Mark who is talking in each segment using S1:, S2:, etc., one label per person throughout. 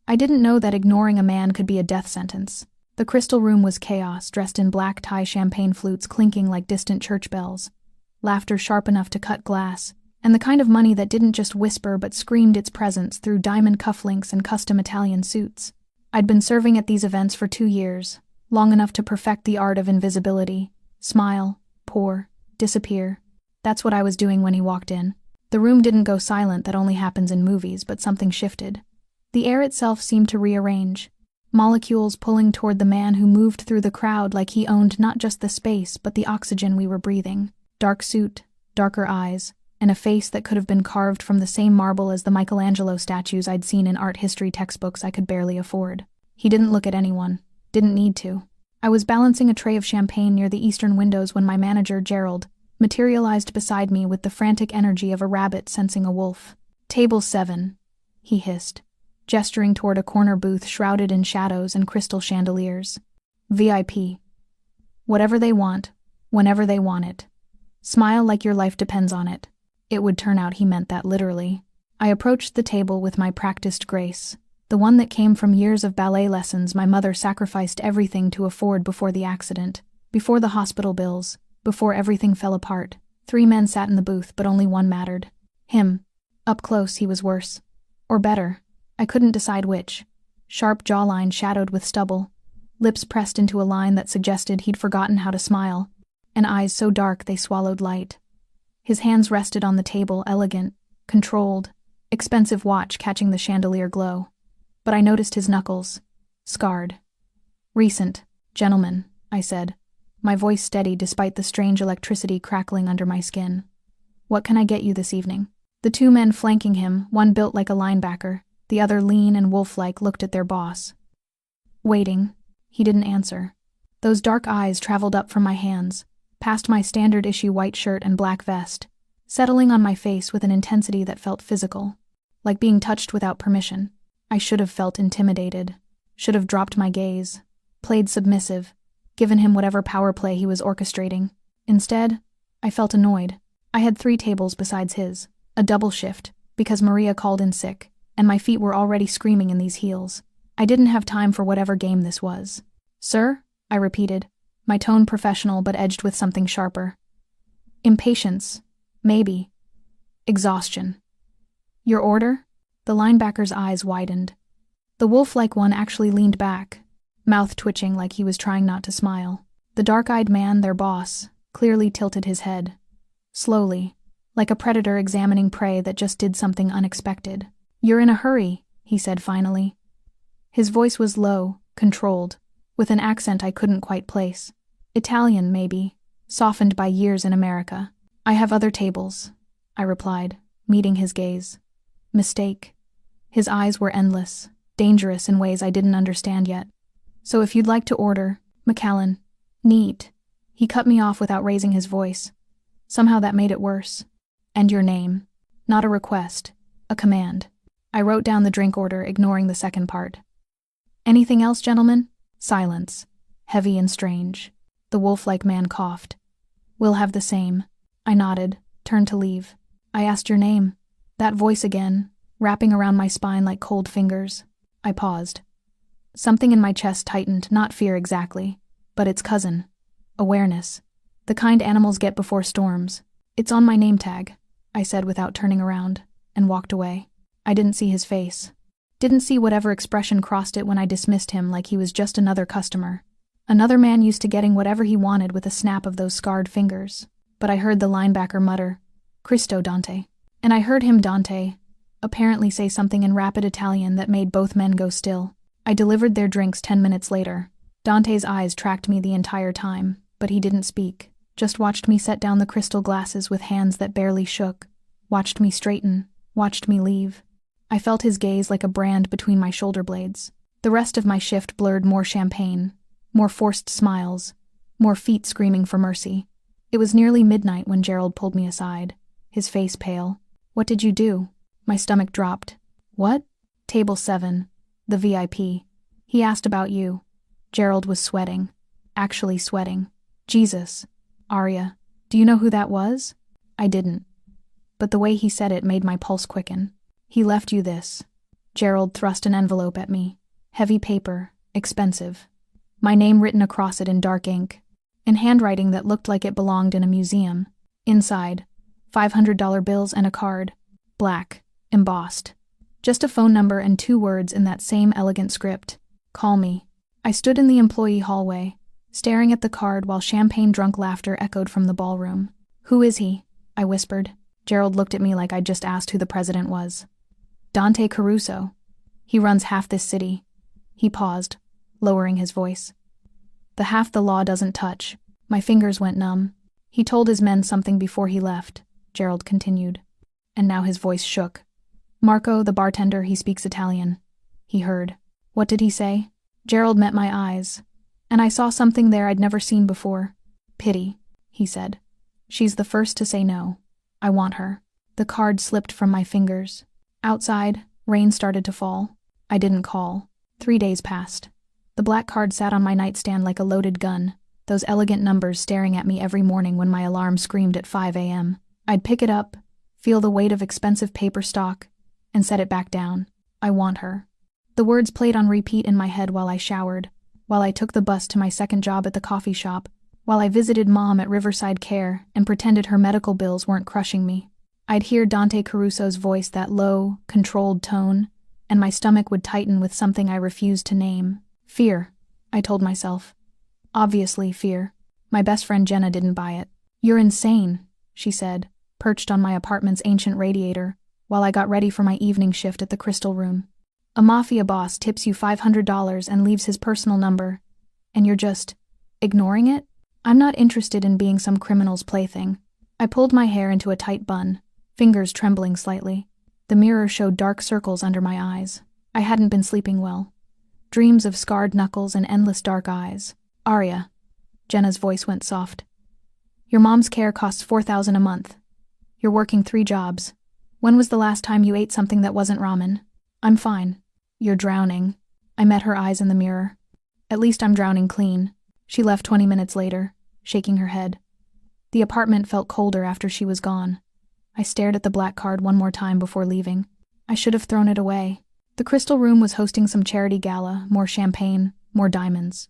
S1: I didn't know that ignoring a man could be a death sentence. The crystal room was chaos, dressed in black tie champagne flutes clinking like distant church bells, laughter sharp enough to cut glass, and the kind of money that didn't just whisper but screamed its presence through diamond cufflinks and custom Italian suits. I'd been serving at these events for 2 years, long enough to perfect the art of invisibility. Smile, pour, disappear. That's what I was doing when he walked in. The room didn't go silent, that only happens in movies, but something shifted. The air itself seemed to rearrange, molecules pulling toward the man who moved through the crowd like he owned not just the space but the oxygen we were breathing. Dark suit, darker eyes, and a face that could have been carved from the same marble as the Michelangelo statues I'd seen in art history textbooks I could barely afford. He didn't look at anyone. Didn't need to. I was balancing a tray of champagne near the eastern windows when my manager, Gerald, materialized beside me with the frantic energy of a rabbit sensing a wolf. "Table 7, he hissed, gesturing toward a corner booth shrouded in shadows and crystal chandeliers. VIP. Whatever they want, whenever they want it. Smile like your life depends on it." It would turn out he meant that literally. I approached the table with my practiced grace, the one that came from years of ballet lessons my mother sacrificed everything to afford before the accident, before the hospital bills, before everything fell apart. 3 men sat in the booth, but only one mattered. Him. Up close, he was worse. Or better. I couldn't decide which. Sharp jawline shadowed with stubble, lips pressed into a line that suggested he'd forgotten how to smile, and eyes so dark they swallowed light. His hands rested on the table, elegant, controlled, expensive watch catching the chandelier glow. But I noticed his knuckles. Scarred. "Recent, gentlemen," I said, my voice steady despite the strange electricity crackling under my skin. "What can I get you this evening?" The 2 men flanking him, one built like a linebacker, the other lean and wolf-like, looked at their boss. Waiting. He didn't answer. Those dark eyes traveled up from my hands, past my standard-issue white shirt and black vest, settling on my face with an intensity that felt physical, like being touched without permission. I should have felt intimidated, should have dropped my gaze, played submissive, given him whatever power play he was orchestrating. Instead, I felt annoyed. I had 3 tables besides his, a double shift, because Maria called in sick, and my feet were already screaming in these heels. I didn't have time for whatever game this was. "Sir?" I repeated, my tone professional but edged with something sharper. Impatience. Maybe. Exhaustion. "Your order?" The linebacker's eyes widened. The wolf-like one actually leaned back, mouth twitching like he was trying not to smile. The dark-eyed man, their boss, clearly tilted his head. Slowly, like a predator examining prey that just did something unexpected. "You're in a hurry," he said finally. His voice was low, controlled, with an accent I couldn't quite place. Italian, maybe, softened by years in America. "I have other tables," I replied, meeting his gaze. Mistake. His eyes were endless, dangerous in ways I didn't understand yet. "So if you'd like to order, McAllen." "Neat." He cut me off without raising his voice. Somehow that made it worse. "And your name." Not a request, a command. I wrote down the drink order, ignoring the second part. "Anything else, gentlemen?" Silence, heavy and strange. The wolf-like man coughed. "We'll have the same." I nodded, turned to leave. I asked your name. That voice again, wrapping around my spine like cold fingers. I paused. Something in my chest tightened, not fear exactly, but its cousin. Awareness. The kind animals get before storms. "It's on my name tag," I said without turning around, and walked away. I didn't see his face. Didn't see whatever expression crossed it when I dismissed him like he was just another customer. Another man used to getting whatever he wanted with a snap of those scarred fingers. But I heard the linebacker mutter, "Cristo, Dante." And I heard him, Dante, apparently say something in rapid Italian that made both men go still. I delivered their drinks 10 minutes later. Dante's eyes tracked me the entire time, but he didn't speak. Just watched me set down the crystal glasses with hands that barely shook. Watched me straighten. Watched me leave. I felt his gaze like a brand between my shoulder blades. The rest of my shift blurred more champagne, more forced smiles, more feet screaming for mercy. It was nearly midnight when Gerald pulled me aside, his face pale. "What did you do?" My stomach dropped. "What?" "Table 7, the VIP. He asked about you." Gerald was sweating. Actually sweating. "Jesus. Arya, do you know who that was?" I didn't. But the way he said it made my pulse quicken. "He left you this." Gerald thrust an envelope at me. Heavy paper, expensive. My name written across it in dark ink, in handwriting that looked like it belonged in a museum. Inside, $500 bills and a card, black, embossed. Just a phone number and 2 words in that same elegant script. Call me. I stood in the employee hallway, staring at the card while champagne-drunk laughter echoed from the ballroom. Who is he? I whispered. Gerald looked at me like I'd just asked who the president was. Dante Caruso. He runs half this city. He paused, lowering his voice. The half the law doesn't touch. My fingers went numb. He told his men something before he left, Gerald continued. And now his voice shook. Marco, the bartender, he speaks Italian. He heard. What did he say? Gerald met my eyes, and I saw something there I'd never seen before. Pity, he said. She's the first to say no. I want her. The card slipped from my fingers. Outside, rain started to fall. I didn't call. 3 days passed. The black card sat on my nightstand like a loaded gun, those elegant numbers staring at me every morning when my alarm screamed at 5 a.m. I'd pick it up, feel the weight of expensive paper stock, and set it back down. I want her. The words played on repeat in my head while I showered, while I took the bus to my second job at the coffee shop, while I visited Mom at Riverside Care and pretended her medical bills weren't crushing me. I'd hear Dante Caruso's voice, that low, controlled tone, and my stomach would tighten with something I refused to name. Fear, I told myself. Obviously, fear. My best friend Jenna didn't buy it. You're insane, she said, perched on my apartment's ancient radiator, while I got ready for my evening shift at the Crystal Room. A Mafia boss tips you $500 and leaves his personal number, and you're just ignoring it? I'm not interested in being some criminal's plaything. I pulled my hair into a tight bun, fingers trembling slightly. The mirror showed dark circles under my eyes. I hadn't been sleeping well. Dreams of scarred knuckles and endless dark eyes. Arya. Jenna's voice went soft. Your mom's care costs $4,000 a month. You're working 3 jobs. When was the last time you ate something that wasn't ramen? I'm fine. You're drowning. I met her eyes in the mirror. At least I'm drowning clean. She left 20 minutes later, shaking her head. The apartment felt colder after she was gone. I stared at the black card one more time before leaving. I should have thrown it away. The Crystal Room was hosting some charity gala, more champagne, more diamonds.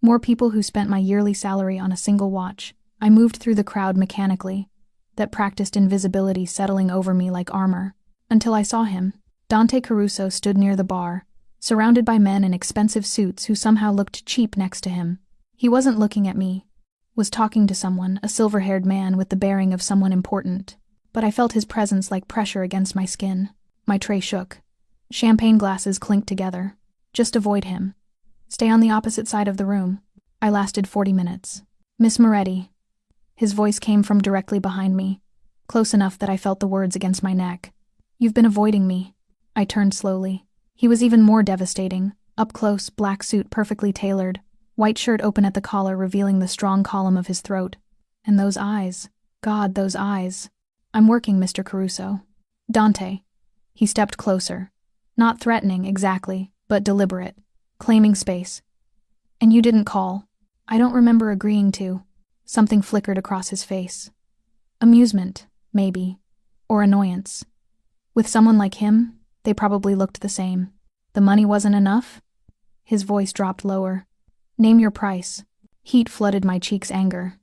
S1: More people who spent my yearly salary on a single watch. I moved through the crowd mechanically, that practiced invisibility settling over me like armor, until I saw him. Dante Caruso stood near the bar, surrounded by men in expensive suits who somehow looked cheap next to him. He wasn't looking at me, was talking to someone, a silver-haired man with the bearing of someone important. But I felt his presence like pressure against my skin. My tray shook. Champagne glasses clinked together. Just avoid him. Stay on the opposite side of the room. I lasted 40 minutes. Miss Moretti. His voice came from directly behind me, close enough that I felt the words against my neck. You've been avoiding me. I turned slowly. He was even more devastating. Up close, black suit perfectly tailored, white shirt open at the collar revealing the strong column of his throat. And those eyes. God, those eyes. I'm working, Mr. Caruso. Dante. He stepped closer. Not threatening, exactly, but deliberate. Claiming space. And you didn't call. I don't remember agreeing to. Something flickered across his face. Amusement, maybe. Or annoyance. With someone like him, they probably looked the same. The money wasn't enough? His voice dropped lower. Name your price. Heat flooded my cheeks, anger.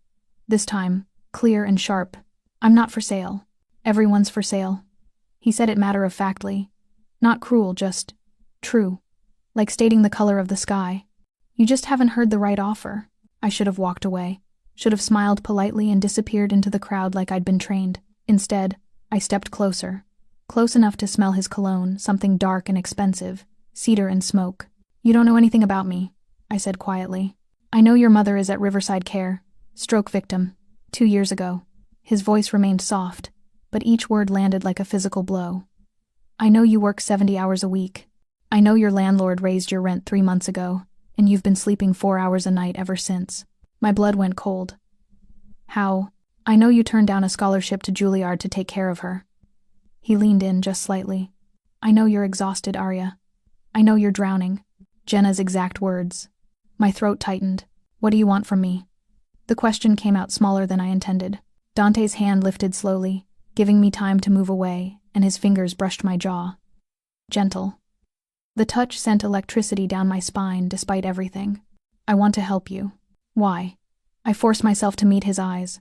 S1: This time, clear and sharp. I'm not for sale. Everyone's for sale. He said it matter-of-factly. Not cruel, just true. Like stating the color of the sky. You just haven't heard the right offer. I should have walked away. Should have smiled politely and disappeared into the crowd like I'd been trained. Instead, I stepped closer. Close enough to smell his cologne, something dark and expensive. Cedar and smoke. You don't know anything about me, I said quietly. I know your mother is at Riverside Care. Stroke victim. 2 years ago. His voice remained soft, but each word landed like a physical blow. I know you work 70 hours a week. I know your landlord raised your rent 3 months ago, and you've been sleeping 4 hours a night ever since. My blood went cold. How? I know you turned down a scholarship to Juilliard to take care of her. He leaned in just slightly. I know you're exhausted, Arya. I know you're drowning. Jenna's exact words. My throat tightened. What do you want from me? The question came out smaller than I intended. Dante's hand lifted slowly, giving me time to move away, and his fingers brushed my jaw. Gentle. The touch sent electricity down my spine despite everything. I want to help you. Why? I forced myself to meet his eyes.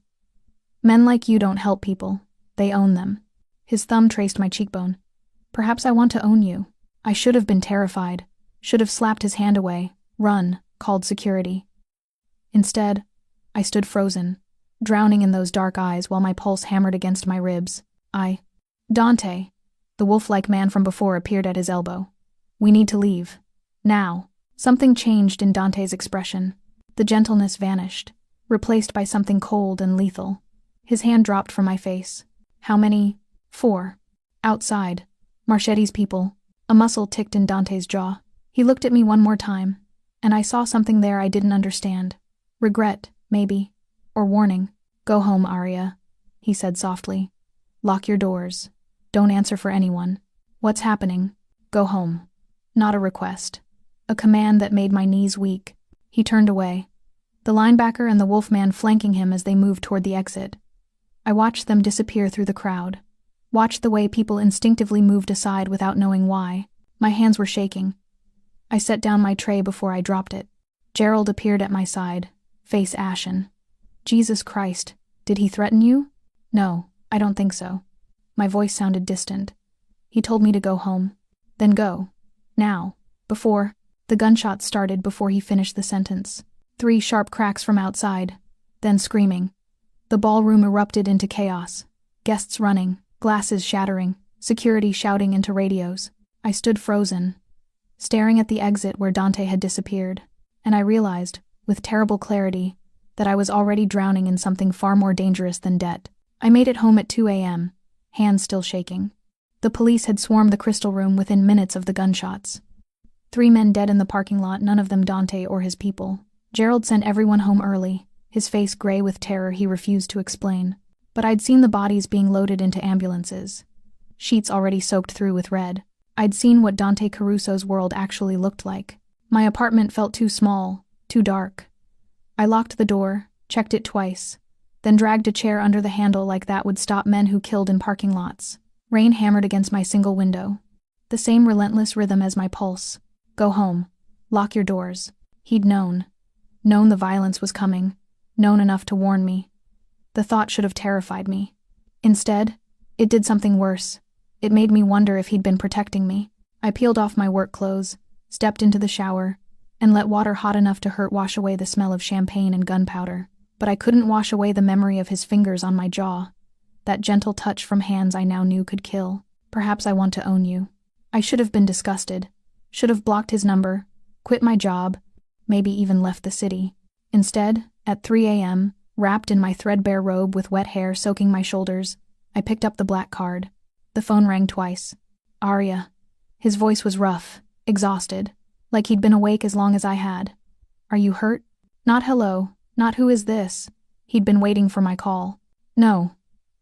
S1: Men like you don't help people. They own them. His thumb traced my cheekbone. Perhaps I want to own you. I should have been terrified. Should have slapped his hand away. Run, called security. Instead, I stood frozen, drowning in those dark eyes while my pulse hammered against my ribs. Dante, the wolf-like man from before, appeared at his elbow. We need to leave. Now. Something changed in Dante's expression. The gentleness vanished, replaced by something cold and lethal. His hand dropped from my face. How many? 4. Outside. Marchetti's people. A muscle ticked in Dante's jaw. He looked at me one more time, and I saw something there I didn't understand. Regret, maybe. Or warning. Go home, Arya, he said softly. Lock your doors. Don't answer for anyone. What's happening? Go home. Not a request. A command that made my knees weak. He turned away. The linebacker and the wolfman flanking him as they moved toward the exit. I watched them disappear through the crowd. Watched the way people instinctively moved aside without knowing why. My hands were shaking. I set down my tray before I dropped it. Gerald appeared at my side, face ashen. Jesus Christ, did he threaten you? No, I don't think so. My voice sounded distant. He told me to go home. Then go. Now. Before. The gunshots started before he finished the sentence. 3 sharp cracks from outside. Then screaming. The ballroom erupted into chaos. Guests running, glasses shattering, security shouting into radios. I stood frozen, staring at the exit where Dante had disappeared, and I realized, with terrible clarity, that I was already drowning in something far more dangerous than debt. I made it home at 2 a.m., hands still shaking. The police had swarmed the crystal room within minutes of the gunshots. 3 men dead in the parking lot, none of them Dante or his people. Gerald sent everyone home early, his face gray with terror he refused to explain. But I'd seen the bodies being loaded into ambulances. Sheets already soaked through with red. I'd seen what Dante Caruso's world actually looked like. My apartment felt too small, too dark. I locked the door, checked it twice, then dragged a chair under the handle like that would stop men who killed in parking lots. Rain hammered against my single window. The same relentless rhythm as my pulse. Go home. Lock your doors. He'd known. Known the violence was coming. Known enough to warn me. The thought should have terrified me. Instead, it did something worse. It made me wonder if he'd been protecting me. I peeled off my work clothes, stepped into the shower, and let water hot enough to hurt wash away the smell of champagne and gunpowder. But I couldn't wash away the memory of his fingers on my jaw. That gentle touch from hands I now knew could kill. Perhaps I want to own you. I should have been disgusted. Should have blocked his number, quit my job, maybe even left the city. Instead, at 3 a.m., wrapped in my threadbare robe with wet hair soaking my shoulders, I picked up the black card. The phone rang twice. Arya. His voice was rough, exhausted, like he'd been awake as long as I had. Are you hurt? Not hello, not who is this. He'd been waiting for my call. No.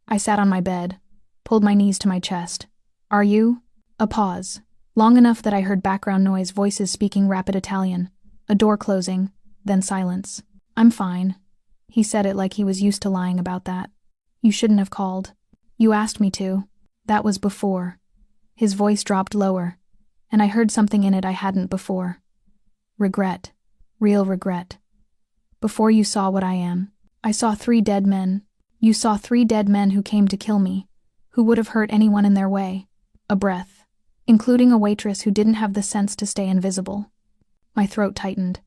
S1: I sat on my bed, pulled my knees to my chest. Are you? A pause. Long enough that I heard background noise, voices speaking rapid Italian, a door closing, then silence. I'm fine. He said it like he was used to lying about that. You shouldn't have called. You asked me to. That was before. His voice dropped lower, and I heard something in it I hadn't before. Regret. Real regret. Before you saw what I am, I saw 3 dead men. You saw 3 dead men who came to kill me, who would have hurt anyone in their way. A breath. Including a waitress who didn't have the sense to stay invisible. My throat tightened.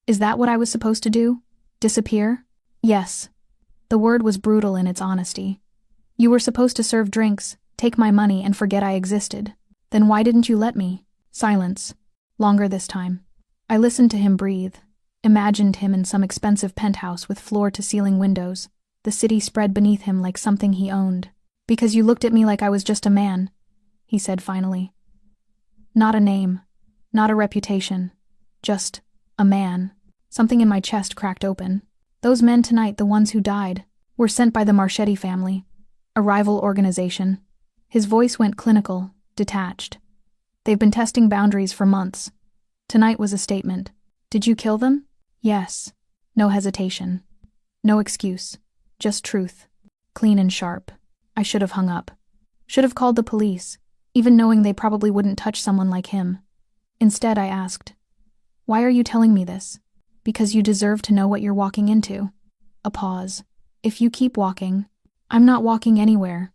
S1: Is that what I was supposed to do? Disappear? Yes. The word was brutal in its honesty. You were supposed to serve drinks, take my money, and forget I existed. Then why didn't you let me? Silence. Longer this time. I listened to him breathe, imagined him in some expensive penthouse with floor-to-ceiling windows, the city spread beneath him like something he owned. Because you looked at me like I was just a man, he said finally. Not a name, not a reputation, just a man. Something in my chest cracked open. Those men tonight, the ones who died, were sent by the Marchetti family, a rival organization. His voice went clinical, detached. They've been testing boundaries for months. Tonight was a statement. Did you kill them? Yes. No hesitation. No excuse. Just truth. Clean and sharp. I should have hung up. Should have called the police, even knowing they probably wouldn't touch someone like him. Instead, I asked, "Why are you telling me this?" "Because you deserve to know what you're walking into." A pause. "If you keep walking—" "I'm not walking anywhere."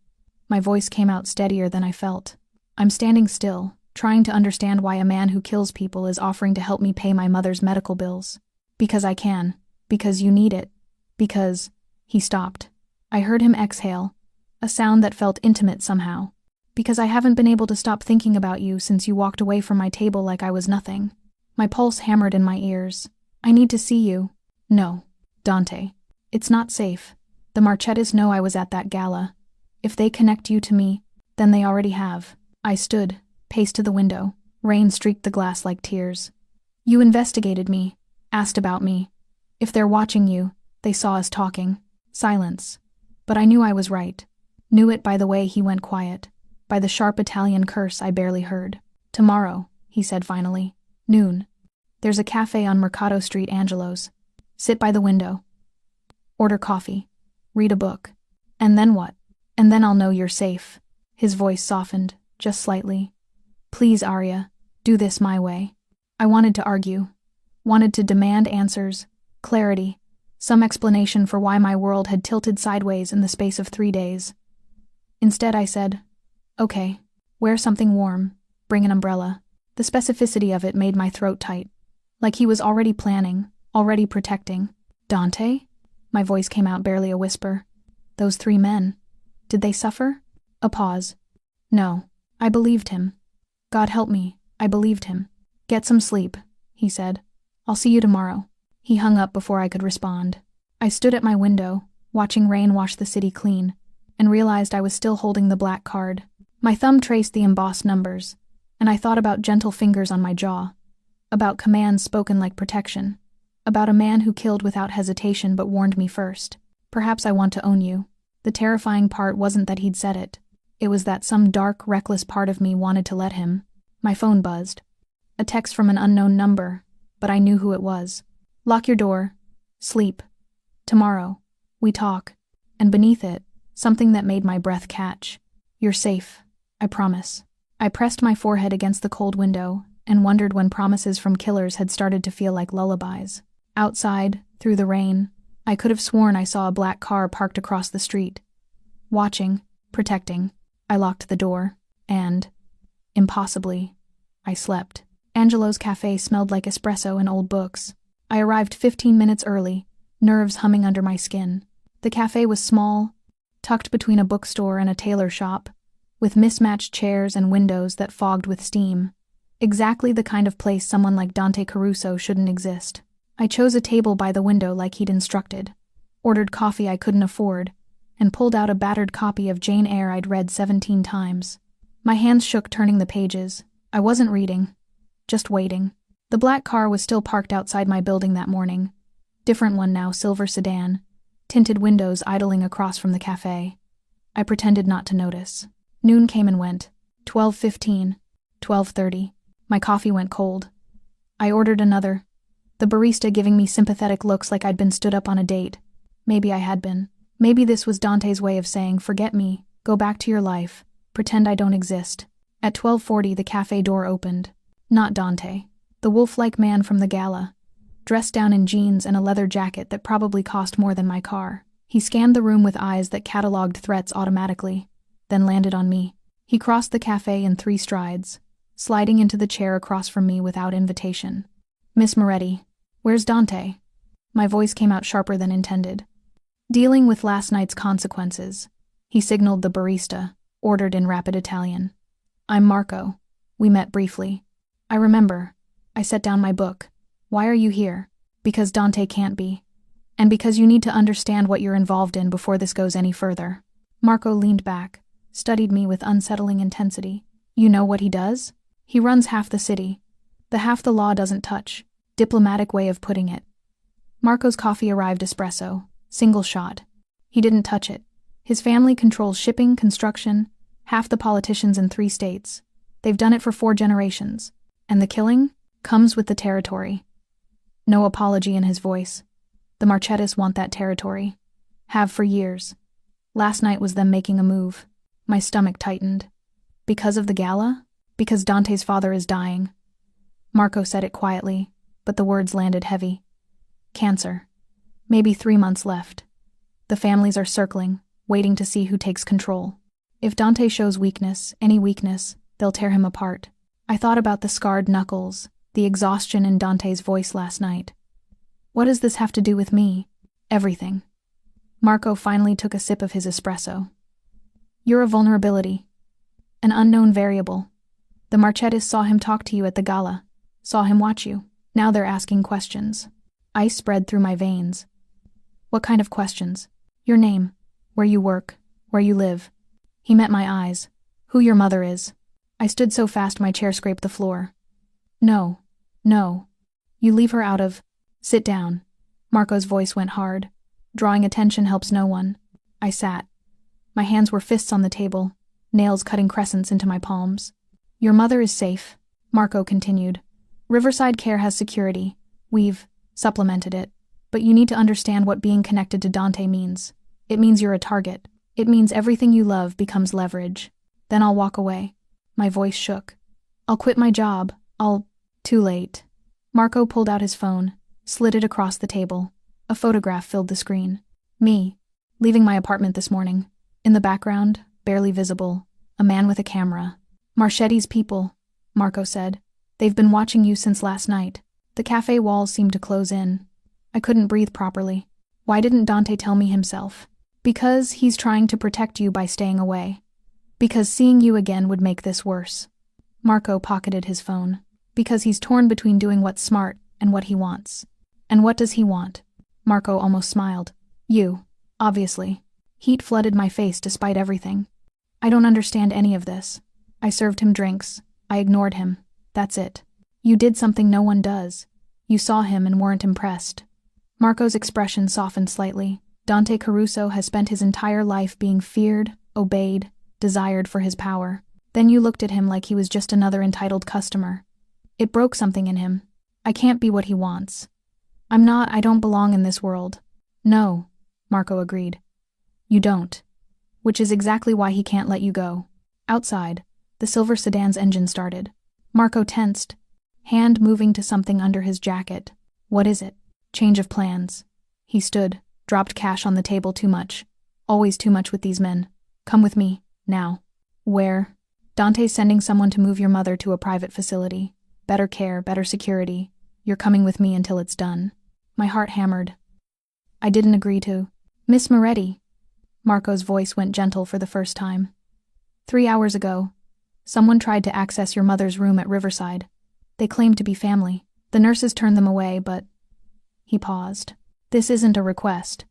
S1: My voice came out steadier than I felt. "I'm standing still, trying to understand why a man who kills people is offering to help me pay my mother's medical bills. Because I can. Because you need it. Because—" He stopped. I heard him exhale, a sound that felt intimate somehow. "Because I haven't been able to stop thinking about you since you walked away from my table like I was nothing." My pulse hammered in my ears. "I need to see you." "No, Dante. It's not safe. The Marchettas know I was at that gala. If they connect you to me, then they already have." I stood, paced to the window. Rain streaked the glass like tears. "You investigated me, asked about me. If they're watching you, they saw us talking." Silence. But I knew I was right. Knew it by the way he went quiet, by the sharp Italian curse I barely heard. "Tomorrow," he said finally. "Noon. There's a cafe on Mercato Street, Angelo's. Sit by the window. Order coffee. Read a book. And then what? And then I'll know you're safe." His voice softened, just slightly. "Please, Arya, do this my way." I wanted to argue. Wanted to demand answers, clarity, some explanation for why my world had tilted sideways in the space of 3 days. Instead I said, "Okay, wear something warm, bring an umbrella." The specificity of it made my throat tight. Like he was already planning, already protecting. "Dante?" My voice came out barely a whisper. "Those 3 men. Did they suffer?" A pause. "No, I believed him. God help me, I believed him." "Get some sleep," he said. "I'll see you tomorrow." He hung up before I could respond. I stood at my window, watching rain wash the city clean, and realized I was still holding the black card. My thumb traced the embossed numbers, and I thought about gentle fingers on my jaw, about commands spoken like protection, about a man who killed without hesitation but warned me first. "Perhaps I want to own you." The terrifying part wasn't that he'd said it. It was that some dark, reckless part of me wanted to let him. My phone buzzed. A text from an unknown number, but I knew who it was. "Lock your door. Sleep. Tomorrow. We talk." And beneath it, something that made my breath catch. "You're safe. I promise." I pressed my forehead against the cold window and wondered when promises from killers had started to feel like lullabies. Outside, through the rain, I could have sworn I saw a black car parked across the street. Watching, protecting. I locked the door, and, impossibly, I slept. Angelo's cafe smelled like espresso and old books. I arrived 15 minutes early, nerves humming under my skin. The cafe was small, tucked between a bookstore and a tailor shop, with mismatched chairs and windows that fogged with steam. Exactly the kind of place someone like Dante Caruso shouldn't exist. I chose a table by the window like he'd instructed, ordered coffee I couldn't afford, and pulled out a battered copy of Jane Eyre I'd read 17 times. My hands shook turning the pages. I wasn't reading, just waiting. The black car was still parked outside my building that morning. Different one now, silver sedan, tinted windows idling across from the cafe. I pretended not to notice. Noon came and went. 12:15, 12:30. My coffee went cold. I ordered another, the barista giving me sympathetic looks like I'd been stood up on a date. Maybe I had been. Maybe this was Dante's way of saying, "Forget me, go back to your life, pretend I don't exist." At 12:40 the cafe door opened. Not Dante. The wolf-like man from the gala, dressed down in jeans and a leather jacket that probably cost more than my car. He scanned the room with eyes that cataloged threats automatically, then landed on me. He crossed the cafe in 3 strides, sliding into the chair across from me without invitation. "Miss Moretti, where's Dante?" My voice came out sharper than intended. "Dealing with last night's consequences," he signaled the barista, ordered in rapid Italian. "I'm Marco. We met briefly." "I remember." I set down my book. "Why are you here?" "Because Dante can't be. And because you need to understand what you're involved in before this goes any further." Marco leaned back, studied me with unsettling intensity. "You know what he does? He runs half the city. The half the law doesn't touch. Diplomatic way of putting it." Marco's coffee arrived espresso, single shot. He didn't touch it. His family controls shipping, construction, half the politicians in 3 states. They've done it for 4 generations. And the killing comes with the territory. No apology in his voice. The Marchettas want that territory. Have for years. Last night was them making a move. My stomach tightened. Because of the gala? Because Dante's father is dying. Marco said it quietly, but the words landed heavy. Cancer. Maybe 3 months left. The families are circling, waiting to see who takes control. If Dante shows weakness, any weakness, they'll tear him apart. I thought about the scarred knuckles, the exhaustion in Dante's voice last night. What does this have to do with me? Everything. Marco finally took a sip of his espresso. You're a vulnerability. An unknown variable. The Marchettis saw him talk to you at the gala, saw him watch you. Now they're asking questions. Ice spread through my veins. What kind of questions? Your name, where you work, where you live. He met my eyes. Who your mother is. I stood so fast my chair scraped the floor. No. You leave her out of... Sit down. Marco's voice went hard. Drawing attention helps no one. I sat. My hands were fists on the table, nails cutting crescents into my palms. Your mother is safe, Marco continued. Riverside Care has security. We've supplemented it. But you need to understand what being connected to Dante means. It means you're a target. It means everything you love becomes leverage. Then I'll walk away. My voice shook. I'll quit my job. Too late. Marco pulled out his phone, slid it across the table. A photograph filled the screen. Me, leaving my apartment this morning. In the background, barely visible, a man with a camera. Marchetti's people, Marco said. They've been watching you since last night. The cafe walls seemed to close in. I couldn't breathe properly. Why didn't Dante tell me himself? Because he's trying to protect you by staying away. Because seeing you again would make this worse. Marco pocketed his phone. Because he's torn between doing what's smart and what he wants. And what does he want? Marco almost smiled. You, obviously. Heat flooded my face despite everything. I don't understand any of this. I served him drinks. I ignored him. That's it. You did something no one does. You saw him and weren't impressed. Marco's expression softened slightly. Dante Caruso has spent his entire life being feared, obeyed, desired for his power. Then you looked at him like he was just another entitled customer. It broke something in him. I can't be what he wants. I don't belong in this world. No, Marco agreed. You don't. Which is exactly why he can't let you go. Outside, the silver sedan's engine started. Marco tensed, hand moving to something under his jacket. What is it? Change of plans. He stood, dropped cash on the table. Too much. Always too much with these men. Come with me, now. Where? Dante's sending someone to move your mother to a private facility. Better care, better security. You're coming with me until it's done. My heart hammered. I didn't agree to. Miss Moretti. Marco's voice went gentle for the first time. 3 hours ago, someone tried to access your mother's room at Riverside. They claimed to be family. The nurses turned them away, but... He paused. This isn't a request.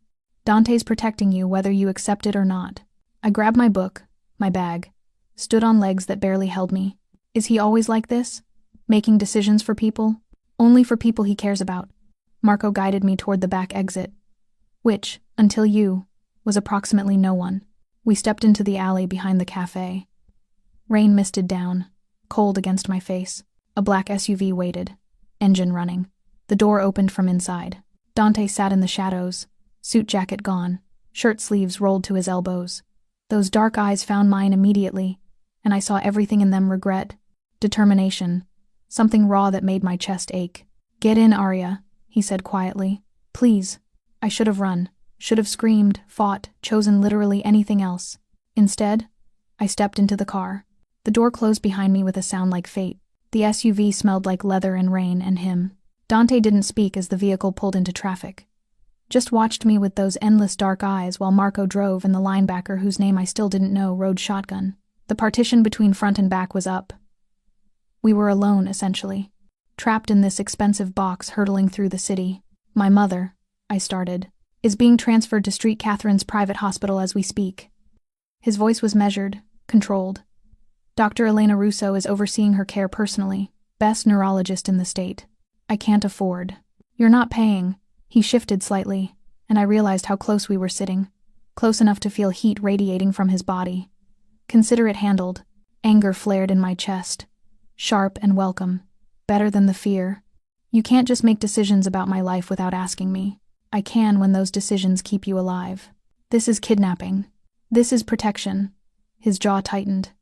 S1: Dante's protecting you whether you accept it or not. I grabbed my book, my bag, stood on legs that barely held me. Is he always like this? Making decisions for people? Only for people he cares about. Marco guided me toward the back exit, which, until you, was approximately no one. We stepped into the alley behind the cafe. Rain misted down, cold against my face. A black SUV waited, engine running. The door opened from inside. Dante sat in the shadows, suit jacket gone, shirt sleeves rolled to his elbows. Those dark eyes found mine immediately, and I saw everything in them: regret, determination, something raw that made my chest ache. Get in, Arya, he said quietly. Please. I should have run, should have screamed, fought, chosen literally anything else. Instead, I stepped into the car. The door closed behind me with a sound like fate. The SUV smelled like leather and rain and him. Dante didn't speak as the vehicle pulled into traffic. Just watched me with those endless dark eyes while Marco drove and the linebacker, whose name I still didn't know, rode shotgun. The partition between front and back was up. We were alone, essentially. Trapped in this expensive box hurtling through the city. My mother, I started, is being transferred to Street Catherine's private hospital as we speak. His voice was measured, controlled. Dr. Elena Russo is overseeing her care personally, best neurologist in the state. I can't afford. You're not paying. He shifted slightly, and I realized how close we were sitting, close enough to feel heat radiating from his body. Consider it handled. Anger flared in my chest. Sharp and welcome. Better than the fear. You can't just make decisions about my life without asking me. I can when those decisions keep you alive. This is kidnapping. This is protection. His jaw tightened.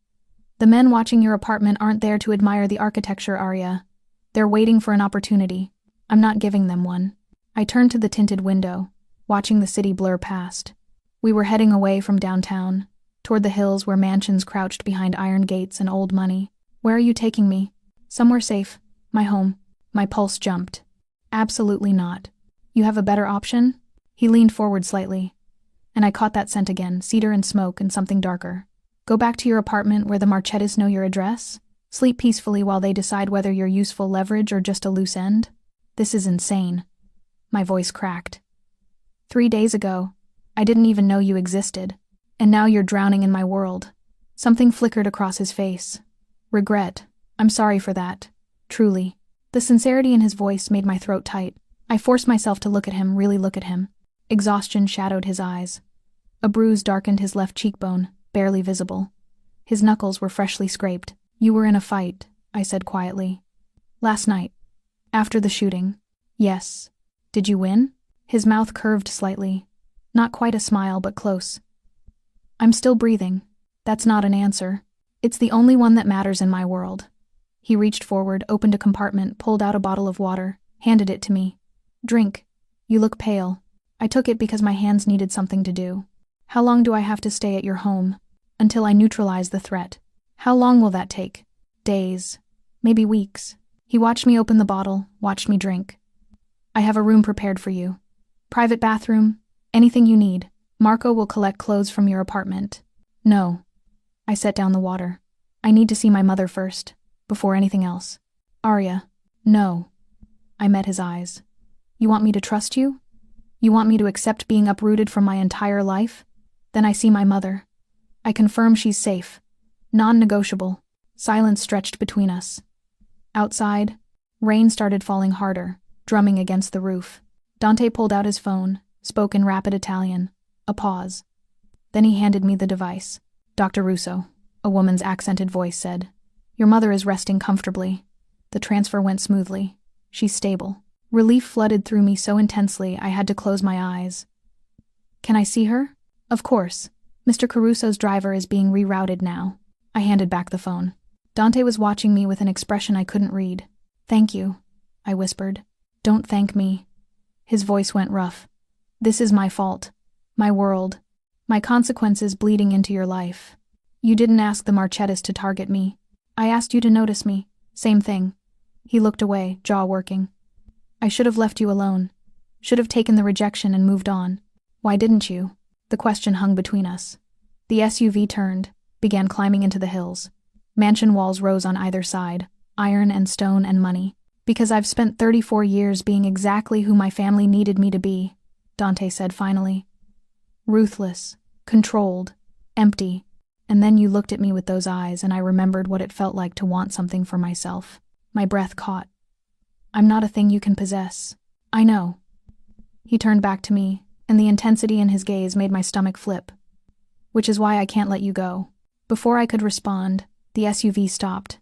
S1: The men watching your apartment aren't there to admire the architecture, Arya. They're waiting for an opportunity. I'm not giving them one. I turned to the tinted window, watching the city blur past. We were heading away from downtown, toward the hills where mansions crouched behind iron gates and old money. Where are you taking me? Somewhere safe. My home. My pulse jumped. Absolutely not. You have a better option? He leaned forward slightly, and I caught that scent again, cedar and smoke and something darker. Go back to your apartment where the Marchettis know your address? Sleep peacefully while they decide whether you're useful leverage or just a loose end? This is insane. My voice cracked. 3 days ago, I didn't even know you existed, and now you're drowning in my world. Something flickered across his face. Regret. I'm sorry for that. Truly. The sincerity in his voice made my throat tight. I forced myself to look at him, really look at him. Exhaustion shadowed his eyes. A bruise darkened his left cheekbone, barely visible. His knuckles were freshly scraped. You were in a fight, I said quietly. Last night. After the shooting. Yes. Did you win? His mouth curved slightly. Not quite a smile, but close. I'm still breathing. That's not an answer. It's the only one that matters in my world. He reached forward, opened a compartment, pulled out a bottle of water, handed it to me. Drink. You look pale. I took it because my hands needed something to do. How long do I have to stay at your home? Until I neutralize the threat. How long will that take? Days. Maybe weeks. He watched me open the bottle, watched me drink. I have a room prepared for you. Private bathroom. Anything you need. Marco will collect clothes from your apartment. No. I set down the water. I need to see my mother first, before anything else. Arya. No. I met his eyes. You want me to trust you? You want me to accept being uprooted from my entire life? Then I see my mother. I confirm she's safe. Non-negotiable. Silence stretched between us. Outside, rain started falling harder, drumming against the roof. Dante pulled out his phone, spoke in rapid Italian. A pause. Then he handed me the device. Dr. Russo, a woman's accented voice said. Your mother is resting comfortably. The transfer went smoothly. She's stable. Relief flooded through me so intensely I had to close my eyes. Can I see her? Of course. Mr. Caruso's driver is being rerouted now. I handed back the phone. Dante was watching me with an expression I couldn't read. Thank you, I whispered. Don't thank me. His voice went rough. This is my fault. My world. My consequences bleeding into your life. You didn't ask the Marchettis to target me. I asked you to notice me. Same thing. He looked away, jaw working. I should have left you alone. Should have taken the rejection and moved on. Why didn't you? The question hung between us. The SUV turned, began climbing into the hills. Mansion walls rose on either side, iron and stone and money. Because I've spent 34 years being exactly who my family needed me to be, Dante said finally. Ruthless, controlled, empty. And then you looked at me with those eyes and I remembered what it felt like to want something for myself. My breath caught. I'm not a thing you can possess. I know. He turned back to me, and the intensity in his gaze made my stomach flip. Which is why I can't let you go. Before I could respond, the SUV stopped.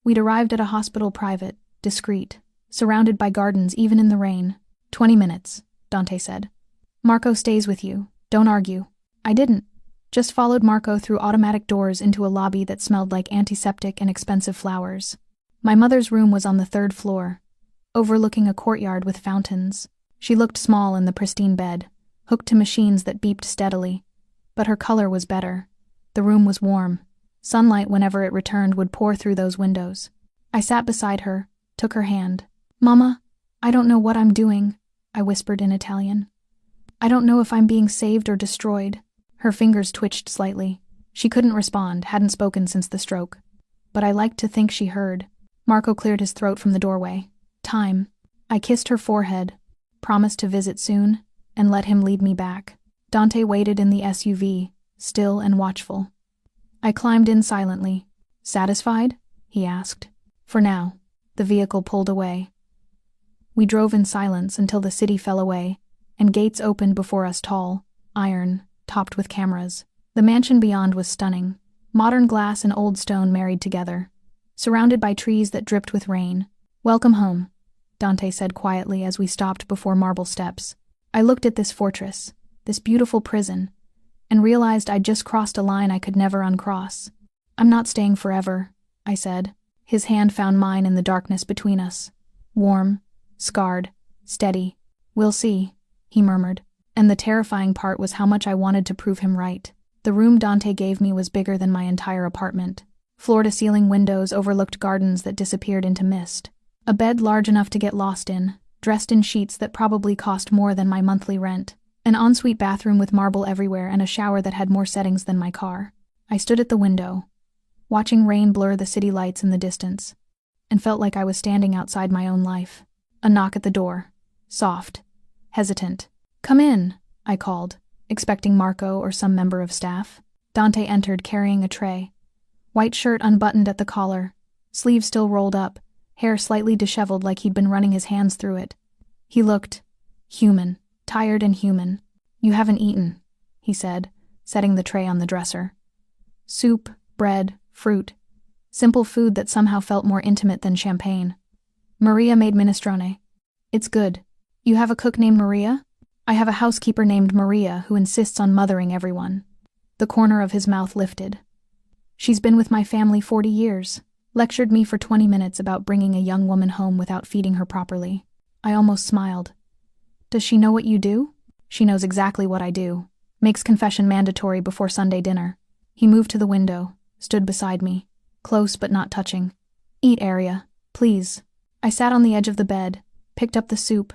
S1: We'd arrived at a hospital private, discreet, surrounded by gardens even in the rain. 20 minutes, Dante said. Marco stays with you. Don't argue. I didn't. Just followed Marco through automatic doors into a lobby that smelled like antiseptic and expensive flowers. My mother's room was on the 3rd floor, overlooking a courtyard with fountains. She looked small in the pristine bed, hooked to machines that beeped steadily. But her color was better. The room was warm. Sunlight, whenever it returned, would pour through those windows. I sat beside her, took her hand. Mama, I don't know what I'm doing, I whispered in Italian. I don't know if I'm being saved or destroyed. Her fingers twitched slightly. She couldn't respond, hadn't spoken since the stroke. But I liked to think she heard. Marco cleared his throat from the doorway. Time. I kissed her forehead, promised to visit soon, and let him lead me back. Dante waited in the SUV, still and watchful. I climbed in silently. Satisfied? He asked. For now. The vehicle pulled away. We drove in silence until the city fell away, and gates opened before us tall, iron, topped with cameras. The mansion beyond was stunning. Modern glass and old stone married together, surrounded by trees that dripped with rain. Welcome home, Dante said quietly as we stopped before marble steps. I looked at this fortress, this beautiful prison, and realized I'd just crossed a line I could never uncross. I'm not staying forever, I said. His hand found mine in the darkness between us. Warm, scarred, steady. "We'll see," he murmured. And the terrifying part was how much I wanted to prove him right. The room Dante gave me was bigger than my entire apartment. Floor-to-ceiling windows overlooked gardens that disappeared into mist. A bed large enough to get lost in, dressed in sheets that probably cost more than my monthly rent. An ensuite bathroom with marble everywhere and a shower that had more settings than my car. I stood at the window, watching rain blur the city lights in the distance, and felt like I was standing outside my own life. A knock at the door. Soft. Hesitant. "Come in," I called, expecting Marco or some member of staff. Dante entered carrying a tray. White shirt unbuttoned at the collar, sleeves still rolled up, hair slightly disheveled like he'd been running his hands through it. He looked human, tired and human. "You haven't eaten," he said, setting the tray on the dresser. Soup, bread, fruit. Simple food that somehow felt more intimate than champagne. "Maria made minestrone. It's good. You have a cook named Maria?" "I have a housekeeper named Maria who insists on mothering everyone." The corner of his mouth lifted. "She's been with my family 40 years. Lectured me for 20 minutes about bringing a young woman home without feeding her properly." I almost smiled. "Does she know what you do?" "She knows exactly what I do. Makes confession mandatory before Sunday dinner." He moved to the window, stood beside me, close but not touching. "Eat, Aria, please." I sat on the edge of the bed, picked up the soup.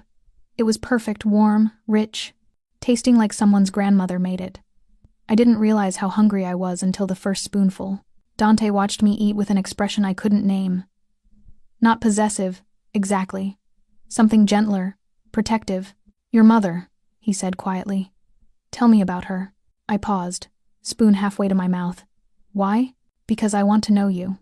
S1: It was perfect, warm, rich, tasting like someone's grandmother made it. I didn't realize how hungry I was until the first spoonful. Dante watched me eat with an expression I couldn't name. Not possessive, exactly. Something gentler, protective. "Your mother," he said quietly. "Tell me about her." I paused, spoon halfway to my mouth. "Why?" "Because I want to know you.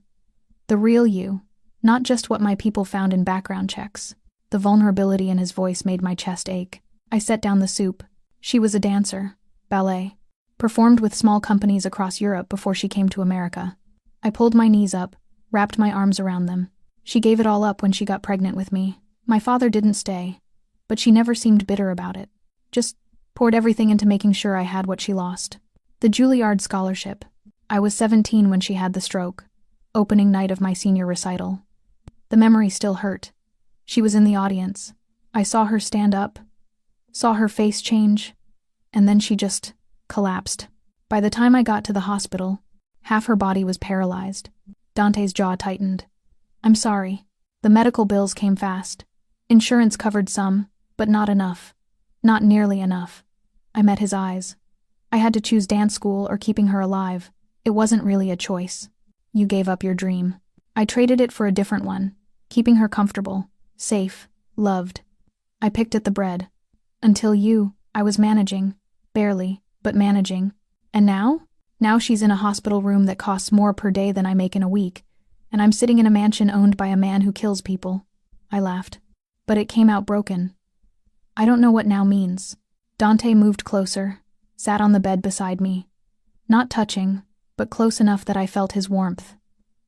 S1: The real you, not just what my people found in background checks." The vulnerability in his voice made my chest ache. I set down the soup. She was a dancer, ballet, performed with small companies across Europe before she came to America. I pulled my knees up, wrapped my arms around them. She gave it all up when she got pregnant with me. My father didn't stay, but she never seemed bitter about it. Just poured everything into making sure I had what she lost. The Juilliard scholarship. I was 17 when she had the stroke. Opening night of my senior recital. The memory still hurt. She was in the audience. I saw her stand up, saw her face change, and then she just collapsed. By the time I got to the hospital, half her body was paralyzed. Dante's jaw tightened. "I'm sorry." The medical bills came fast. Insurance covered some, but not enough. Not nearly enough. I met his eyes. I had to choose dance school or keeping her alive. It wasn't really a choice. "You gave up your dream." I traded it for a different one, keeping her comfortable, safe, loved. I picked at the bread. Until you, I was managing. Barely, but managing. And now? Now she's in a hospital room that costs more per day than I make in a week, and I'm sitting in a mansion owned by a man who kills people. I laughed. But it came out broken. I don't know what now means. Dante moved closer, sat on the bed beside me. Not touching, but close enough that I felt his warmth.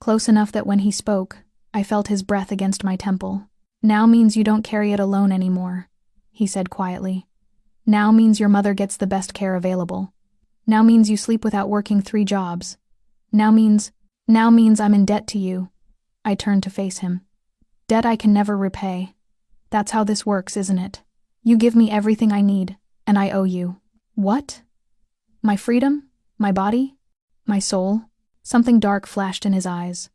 S1: Close enough that when he spoke, I felt his breath against my temple. "Now means you don't carry it alone anymore," he said quietly. "Now means your mother gets the best care available. Now means you sleep without working 3 jobs. Now means I'm in debt to you." I turned to face him. "Debt I can never repay. That's how this works, isn't it? You give me everything I need, and I owe you." "What? My freedom? My body? My soul?" Something dark flashed in his eyes.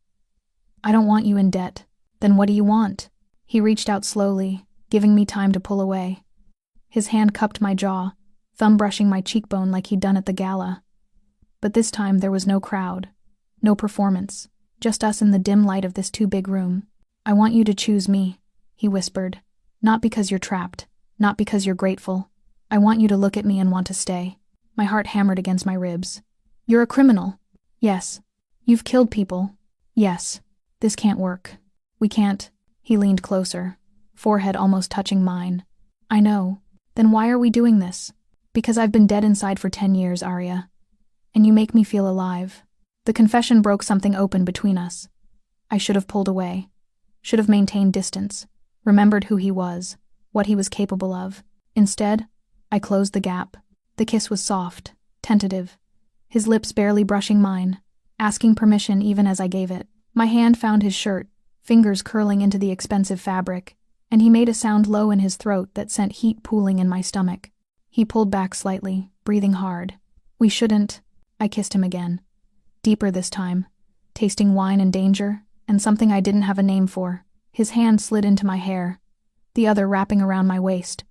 S1: "I don't want you in debt." "Then what do you want?" He reached out slowly, giving me time to pull away. His hand cupped my jaw, thumb brushing my cheekbone like he'd done at the gala. But this time there was no crowd, no performance, just us in the dim light of this too big room. "I want you to choose me," he whispered. "Not because you're trapped, not because you're grateful. I want you to look at me and want to stay." My heart hammered against my ribs. "You're a criminal." "Yes." "You've killed people." "Yes." "This can't work. We can't." He leaned closer, forehead almost touching mine. "I know. Then why are we doing this?" "Because I've been dead inside for 10 years, Arya. And you make me feel alive." The confession broke something open between us. I should have pulled away. Should have maintained distance. Remembered who he was, what he was capable of. Instead, I closed the gap. The kiss was soft, tentative. His lips barely brushing mine, asking permission even as I gave it. My hand found his shirt, fingers curling into the expensive fabric, and he made a sound low in his throat that sent heat pooling in my stomach. He pulled back slightly, breathing hard. We shouldn't. I kissed him again. Deeper this time, tasting wine and danger, and something I didn't have a name for. His hand slid into my hair, the other wrapping around my waist,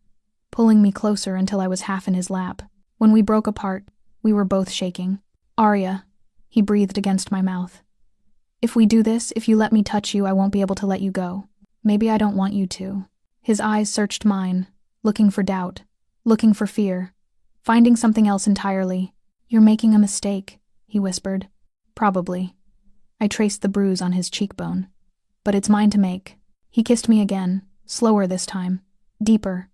S1: pulling me closer until I was half in his lap. When we broke apart, we were both shaking. Arya, he breathed against my mouth. If we do this, if you let me touch you, I won't be able to let you go. Maybe I don't want you to. His eyes searched mine, looking for doubt, looking for fear, finding something else entirely. You're making a mistake, he whispered. Probably. I traced the bruise on his cheekbone. But it's mine to make. He kissed me again, slower this time, deeper.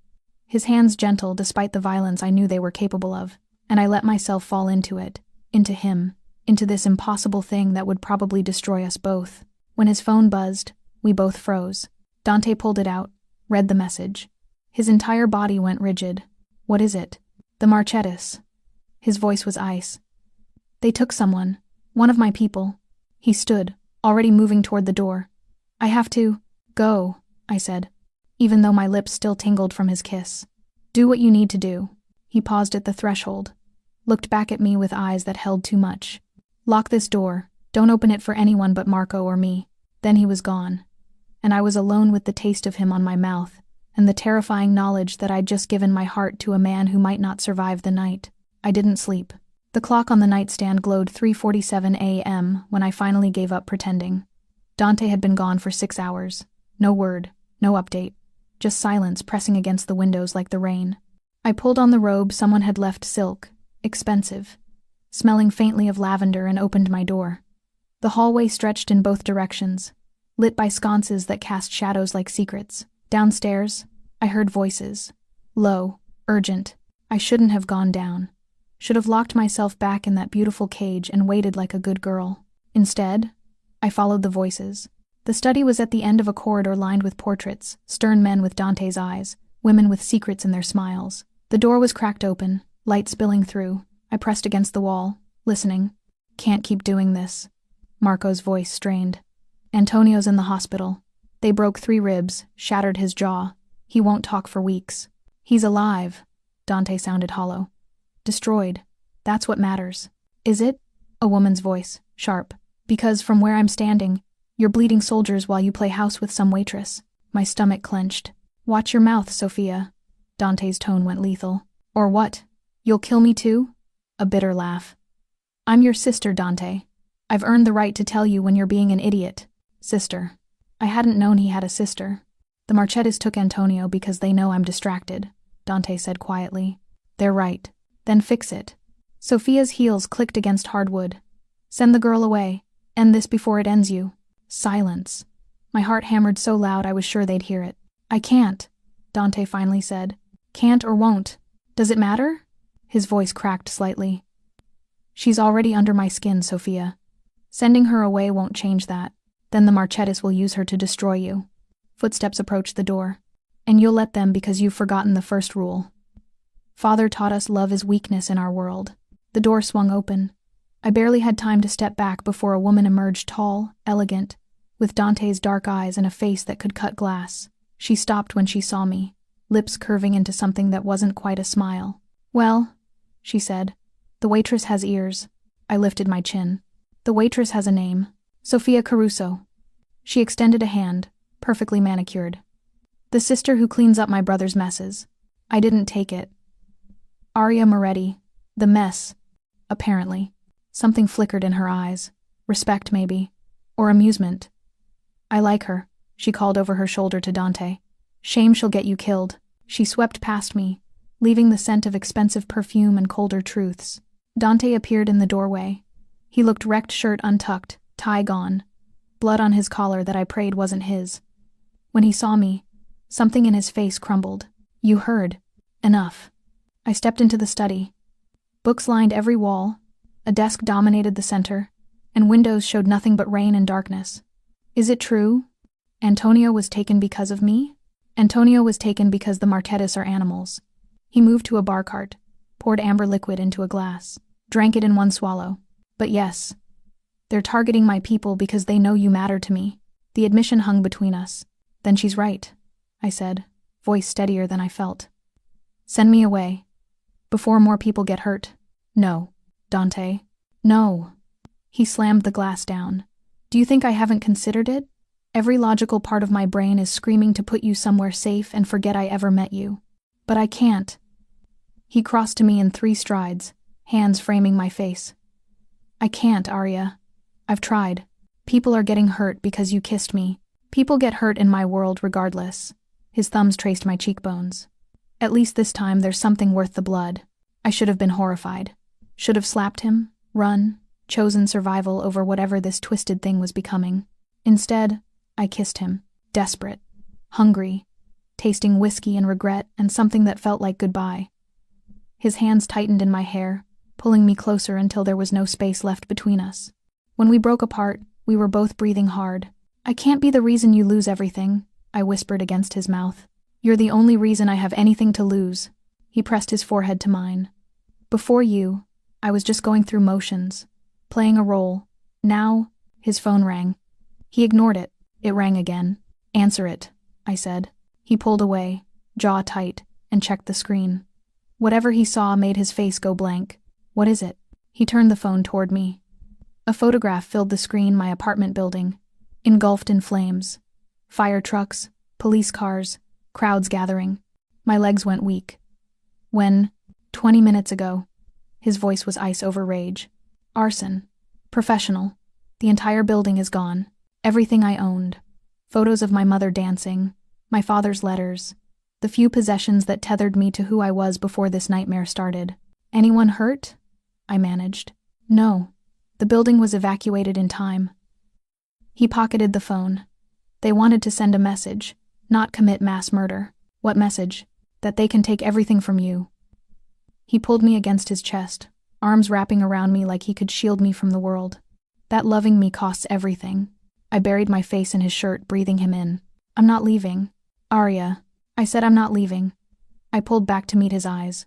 S1: His hands gentle despite the violence I knew they were capable of, and I let myself fall into it, into him, into this impossible thing that would probably destroy us both. When his phone buzzed, we both froze. Dante pulled it out, read the message. His entire body went rigid. What is it? The Marchettis. His voice was ice. They took someone, one of my people. He stood, already moving toward the door. I have to go, I said, even though my lips still tingled from his kiss. Do what you need to do. He paused at the threshold, looked back at me with eyes that held too much. Lock this door. Don't open it for anyone but Marco or me. Then he was gone, and I was alone with the taste of him on my mouth and the terrifying knowledge that I'd just given my heart to a man who might not survive the night. I didn't sleep. The clock on the nightstand glowed 3:47 a.m. when I finally gave up pretending. Dante had been gone for 6 hours. No word, no update, just silence pressing against the windows like the rain. I pulled on the robe someone had left silk, expensive, smelling faintly of lavender, and opened my door. The hallway stretched in both directions, lit by sconces that cast shadows like secrets. Downstairs, I heard voices. Low, urgent. I shouldn't have gone down. Should have locked myself back in that beautiful cage and waited like a good girl. Instead, I followed the voices. The study was at the end of a corridor lined with portraits, stern men with Dante's eyes, women with secrets in their smiles. The door was cracked open, light spilling through. I pressed against the wall, listening. Can't keep doing this. Marco's voice strained. Antonio's in the hospital. They broke 3 ribs, shattered his jaw. He won't talk for weeks. He's alive. Dante sounded hollow. Destroyed. That's what matters. Is it? A woman's voice, sharp. Because from where I'm standing, you're bleeding soldiers while you play house with some waitress. My stomach clenched. Watch your mouth, Sophia. Dante's tone went lethal. Or what? You'll kill me too? A bitter laugh. I'm your sister, Dante. I've earned the right to tell you when you're being an idiot. Sister. I hadn't known he had a sister. The Marchettis took Antonio because they know I'm distracted, Dante said quietly. They're right. Then fix it. Sophia's heels clicked against hardwood. Send the girl away. End this before it ends you. Silence. My heart hammered so loud I was sure they'd hear it. I can't, Dante finally said. Can't or won't. Does it matter? His voice cracked slightly. She's already under my skin, Sophia. Sending her away won't change that. Then the Marchettis will use her to destroy you. Footsteps approached the door. And you'll let them because you've forgotten the first rule. Father taught us love is weakness in our world. The door swung open. I barely had time to step back before a woman emerged, tall, elegant, with Dante's dark eyes and a face that could cut glass. She stopped when she saw me, lips curving into something that wasn't quite a smile. Well, she said, the waitress has ears. I lifted my chin. The waitress has a name. Sophia Caruso. She extended a hand, perfectly manicured. The sister who cleans up my brother's messes. I didn't take it. Arya Moretti. The mess. Apparently. Something flickered in her eyes. Respect, maybe. Or amusement. I like her, she called over her shoulder to Dante. Shame she'll get you killed. She swept past me, leaving the scent of expensive perfume and colder truths. Dante appeared in the doorway. He looked wrecked, shirt untucked, tie gone, blood on his collar that I prayed wasn't his. When he saw me, something in his face crumbled. You heard. Enough. I stepped into the study. Books lined every wall, a desk dominated the center, and windows showed nothing but rain and darkness. Is it true? Antonio was taken because of me? Antonio was taken because the Marchettis are animals. He moved to a bar cart, poured amber liquid into a glass, drank it in one swallow. But yes, They're targeting my people because they know you matter to me. The admission hung between us. Then she's right, I said, voice steadier than I felt. Send me away. Before more people get hurt. No, Dante. No. He slammed the glass down. Do you think I haven't considered it? Every logical part of my brain is screaming to put you somewhere safe and forget I ever met you. But I can't. He crossed to me in 3 strides, hands framing my face. I can't, Arya. I've tried. People are getting hurt because you kissed me. People get hurt in my world regardless. His thumbs traced my cheekbones. At least this time there's something worth the blood. I should have been horrified. Should have slapped him, run, chosen survival over whatever this twisted thing was becoming. Instead, I kissed him, desperate, hungry, tasting whiskey and regret and something that felt like goodbye. His hands tightened in my hair, pulling me closer until there was no space left between us. When we broke apart, we were both breathing hard. I can't be the reason you lose everything, I whispered against his mouth. You're the only reason I have anything to lose. He pressed his forehead to mine. Before you, I was just going through motions, playing a role. Now, his phone rang. He ignored it. It rang again. Answer it, I said. He pulled away, jaw tight, and checked the screen. Whatever he saw made his face go blank. What is it? He turned the phone toward me. A photograph filled the screen, my apartment building, engulfed in flames. Fire trucks, police cars, crowds gathering. My legs went weak. When, 20 minutes ago, his voice was ice over rage. Arson. Professional. The entire building is gone. Everything I owned. Photos of my mother dancing, my father's letters, the few possessions that tethered me to who I was before this nightmare started. Anyone hurt? I managed. No. The building was evacuated in time. He pocketed the phone. They wanted to send a message, not commit mass murder. What message? That they can take everything from you. He pulled me against his chest, arms wrapping around me like he could shield me from the world. That loving me costs everything. I buried my face in his shirt, breathing him in. I'm not leaving. Arya. I said I'm not leaving. I pulled back to meet his eyes.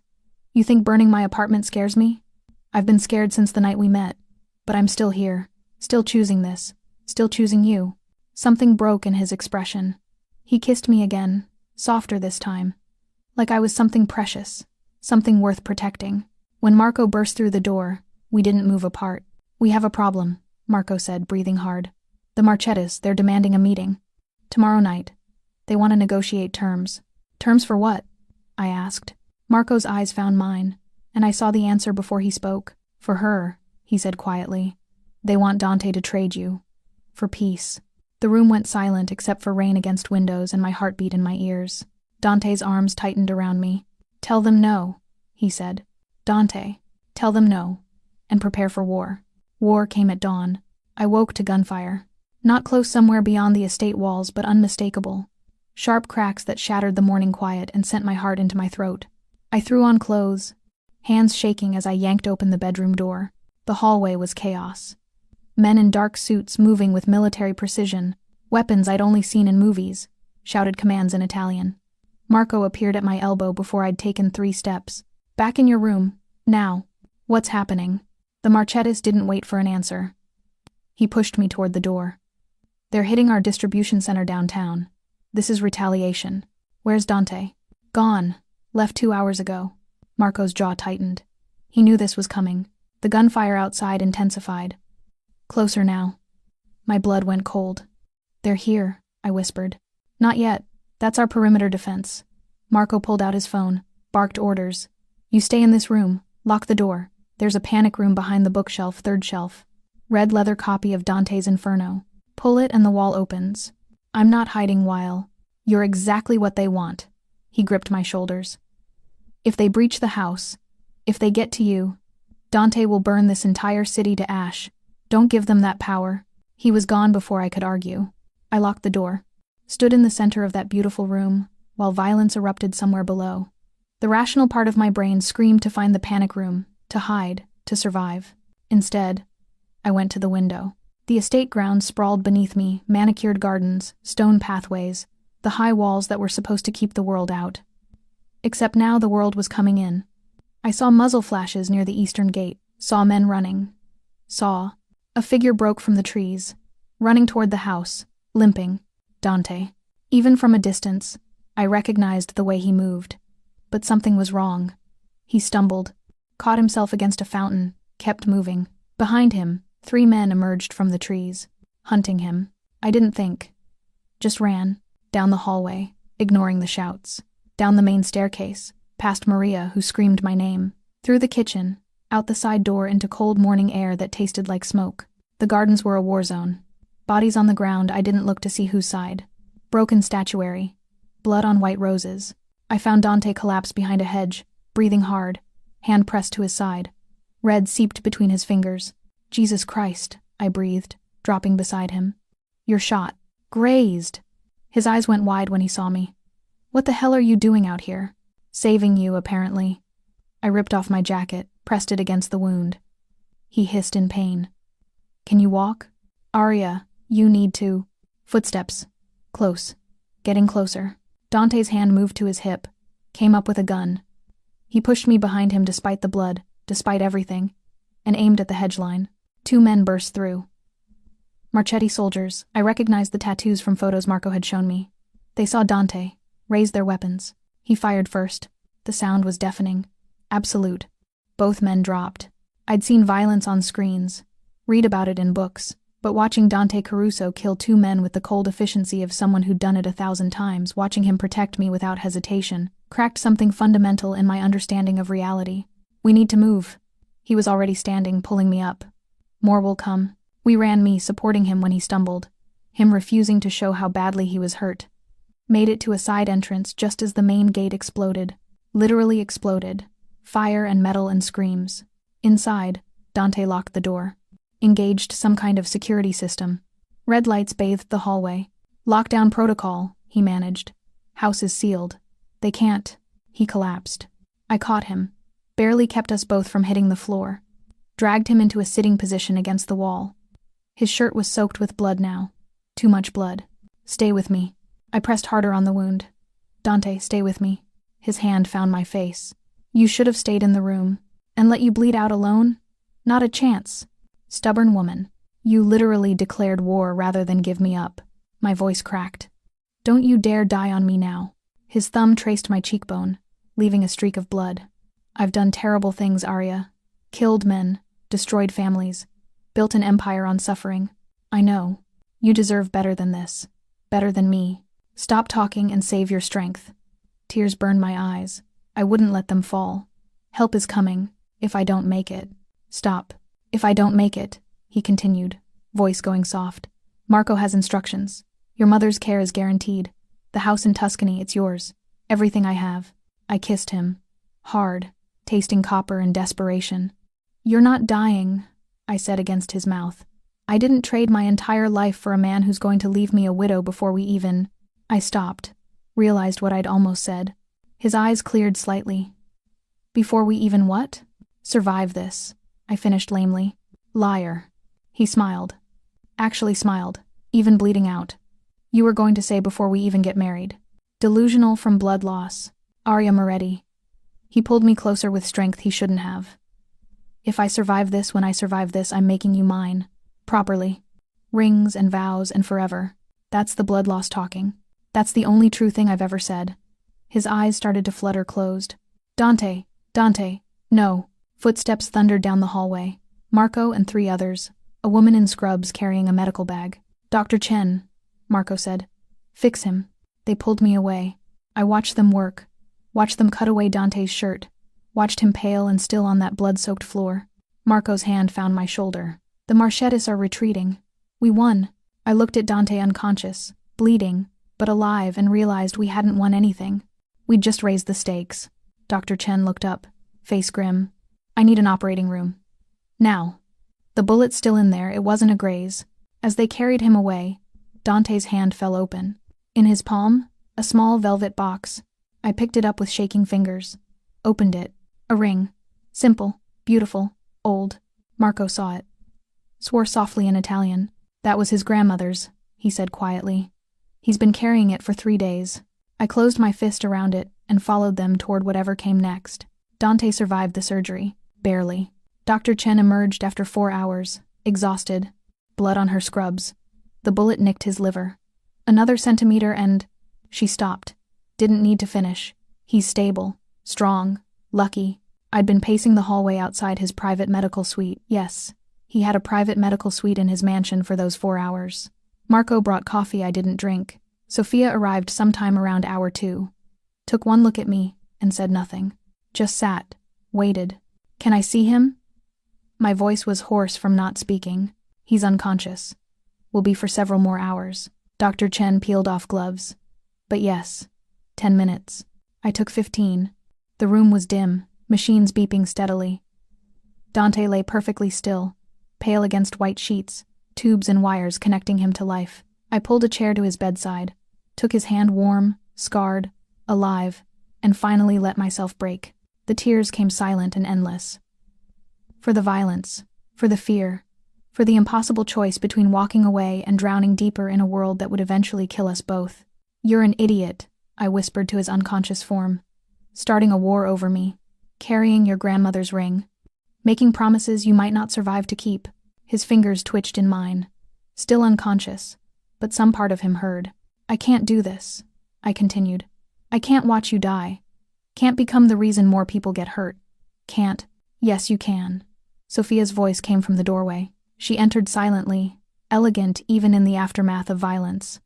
S1: You think burning my apartment scares me? I've been scared since the night we met. But I'm still here. Still choosing this. Still choosing you. Something broke in his expression. He kissed me again, softer this time. Like I was something precious. Something worth protecting. When Marco burst through the door, we didn't move apart. We have a problem, Marco said, breathing hard. The Marchettis, they're demanding a meeting. Tomorrow night. They want to negotiate terms. Terms for what? I asked. Marco's eyes found mine, and I saw the answer before he spoke. For her, he said quietly. They want Dante to trade you. For peace. The room went silent except for rain against windows and my heartbeat in my ears. Dante's arms tightened around me. Tell them no, he said. Dante, tell them no, and prepare for war. War came at dawn. I woke to gunfire. Not close somewhere beyond the estate walls, but unmistakable. Sharp cracks that shattered the morning quiet and sent my heart into my throat. I threw on clothes, hands shaking as I yanked open the bedroom door. The hallway was chaos. Men in dark suits moving with military precision, weapons I'd only seen in movies, shouted commands in Italian. Marco appeared at my elbow before I'd taken 3 steps. Back in your room, now. What's happening? The Marchettis didn't wait for an answer. He pushed me toward the door. They're hitting our distribution center downtown. This is retaliation. Where's Dante? Gone. Left 2 hours ago. Marco's jaw tightened. He knew this was coming. The gunfire outside intensified. Closer now. My blood went cold. They're here, I whispered. Not yet. That's our perimeter defense. Marco pulled out his phone, barked orders. You stay in this room. Lock the door. There's a panic room behind the bookshelf, 3rd shelf. Red leather copy of Dante's Inferno. Pull it and the wall opens. I'm not hiding while. You're exactly what they want. He gripped my shoulders. If they breach the house, if they get to you, Dante will burn this entire city to ash. Don't give them that power. He was gone before I could argue. I locked the door. Stood in the center of that beautiful room, while violence erupted somewhere below. The rational part of my brain screamed to find the panic room, to hide, to survive. Instead, I went to the window. The estate grounds sprawled beneath me, manicured gardens, stone pathways, the high walls that were supposed to keep the world out. Except now the world was coming in. I saw muzzle flashes near the eastern gate, saw men running. A figure broke from the trees, running toward the house, limping. Dante. Even from a distance, I recognized the way he moved. But something was wrong. He stumbled, caught himself against a fountain, kept moving. Behind him, 3 men emerged from the trees, hunting him. I didn't think. Just ran, down the hallway, ignoring the shouts, down the main staircase, past Maria, who screamed my name, through the kitchen, out the side door into cold morning air that tasted like smoke. The gardens were a war zone. Bodies on the ground, I didn't look to see whose side. Broken statuary, blood on white roses. I found Dante collapsed behind a hedge, breathing hard, hand pressed to his side. Red seeped between his fingers. Jesus Christ, I breathed, dropping beside him. You're shot. Grazed. His eyes went wide when he saw me. What the hell are you doing out here? Saving you, apparently. I ripped off my jacket, pressed it against the wound. He hissed in pain. Can you walk? Arya, you need to. Footsteps. Close. Getting closer. Dante's hand moved to his hip, came up with a gun. He pushed me behind him despite the blood, despite everything, and aimed at the hedge line. 2 men burst through. Marchetti soldiers. I recognized the tattoos from photos Marco had shown me. They saw Dante, raised their weapons. He fired first. The sound was deafening. Absolute. Both men dropped. I'd seen violence on screens, read about it in books, but watching Dante Caruso kill 2 men with the cold efficiency of someone who'd done it 1,000 times, watching him protect me without hesitation, cracked something fundamental in my understanding of reality. We need to move. He was already standing, pulling me up. More will come. We ran, me supporting him when he stumbled, him refusing to show how badly he was hurt. Made it to a side entrance just as the main gate exploded. Literally exploded. Fire and metal and screams. Inside, Dante locked the door. Engaged some kind of security system. Red lights bathed the hallway. Lockdown protocol, he managed. House is sealed. They can't. He collapsed. I caught him. Barely kept us both from hitting the floor. Dragged him into a sitting position against the wall. His shirt was soaked with blood now. Too much blood. Stay with me. I pressed harder on the wound. Dante, stay with me. His hand found my face. You should have stayed in the room. And let you bleed out alone? Not a chance. Stubborn woman. You literally declared war rather than give me up. My voice cracked. Don't you dare die on me now. His thumb traced my cheekbone, leaving a streak of blood. I've done terrible things, Arya. Killed men, destroyed families, built an empire on suffering. I know. You deserve better than this. Better than me. Stop talking and save your strength. Tears burned my eyes. I wouldn't let them fall. Help is coming, if I don't make it. Stop. If I don't make it, he continued, voice going soft. Marco has instructions. Your mother's care is guaranteed. The house in Tuscany, it's yours. Everything I have. I kissed him. Hard, tasting copper and desperation. You're not dying, I said against his mouth. I didn't trade my entire life for a man who's going to leave me a widow before we even... I stopped, realized what I'd almost said. His eyes cleared slightly. Before we even what? Survive this, I finished lamely. Liar. He smiled. Actually smiled, even bleeding out. You were going to say before we even get married. Delusional from blood loss. Arya Moretti. He pulled me closer with strength he shouldn't have. If I survive this, when I survive this, I'm making you mine. Properly. Rings and vows and forever. That's the blood loss talking. That's the only true thing I've ever said. His eyes started to flutter closed. Dante, Dante, no. Footsteps thundered down the hallway. Marco and 3 others. A woman in scrubs carrying a medical bag. Dr. Chen, Marco said. Fix him. They pulled me away. I watched them work. Watched them cut away Dante's shirt. Watched him pale and still on that blood-soaked floor. Marco's hand found my shoulder. The Marchettis are retreating. We won. I looked at Dante unconscious, bleeding, but alive, and realized we hadn't won anything. We'd just raised the stakes. Dr. Chen looked up, face grim. I need an operating room. Now. The bullet's still in there, it wasn't a graze. As they carried him away, Dante's hand fell open. In his palm, a small velvet box. I picked it up with shaking fingers. Opened it. A ring. Simple, beautiful, old. Marco saw it. Swore softly in Italian. That was his grandmother's, he said quietly. He's been carrying it for 3 days. I closed my fist around it and followed them toward whatever came next. Dante survived the surgery. Barely. Dr. Chen emerged after 4 hours, exhausted, blood on her scrubs. The bullet nicked his liver. Another centimeter and… She stopped. Didn't need to finish. He's stable, strong, lucky. I'd been pacing the hallway outside his private medical suite. Yes, he had a private medical suite in his mansion for those 4 hours. Marco brought coffee I didn't drink. Sophia arrived sometime around hour 2. Took one look at me and said nothing. Just sat, waited. Can I see him? My voice was hoarse from not speaking. He's unconscious. Will be for several more hours. Dr. Chen peeled off gloves. But yes, 10 minutes. I took 15. The room was dim, machines beeping steadily. Dante lay perfectly still, pale against white sheets, tubes and wires connecting him to life. I pulled a chair to his bedside, took his hand warm, scarred, alive, and finally let myself break. The tears came silent and endless. For the violence, for the fear, for the impossible choice between walking away and drowning deeper in a world that would eventually kill us both. You're an idiot, I whispered to his unconscious form. Starting a war over me, carrying your grandmother's ring, making promises you might not survive to keep. His fingers twitched in mine. Still unconscious, but some part of him heard. I can't do this, I continued. I can't watch you die. Can't become the reason more people get hurt. Can't. Yes, you can. Sophia's voice came from the doorway. She entered silently, elegant even in the aftermath of violence.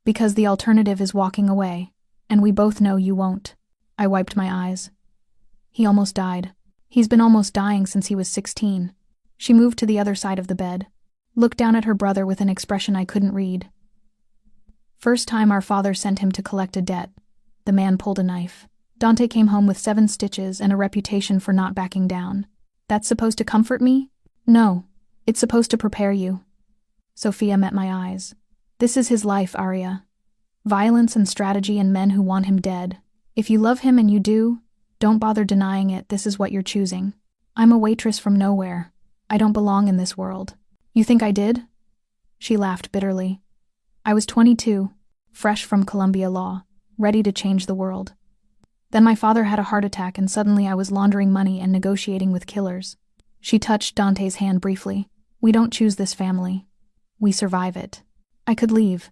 S1: Because the alternative is walking away, and we both know you won't. I wiped my eyes. He almost died. He's been almost dying since he was 16. She moved to the other side of the bed, looked down at her brother with an expression I couldn't read. First time our father sent him to collect a debt. The man pulled a knife. Dante came home with 7 stitches and a reputation for not backing down. That's supposed to comfort me? No. It's supposed to prepare you. Sophia met my eyes. This is his life, Arya. Violence and strategy and men who want him dead. If you love him and you do, don't bother denying it. This is what you're choosing. I'm a waitress from nowhere. I don't belong in this world. You think I did? She laughed bitterly. I was 22, fresh from Columbia law, ready to change the world. Then my father had a heart attack and suddenly I was laundering money and negotiating with killers. She touched Dante's hand briefly. We don't choose this family. We survive it. I could leave.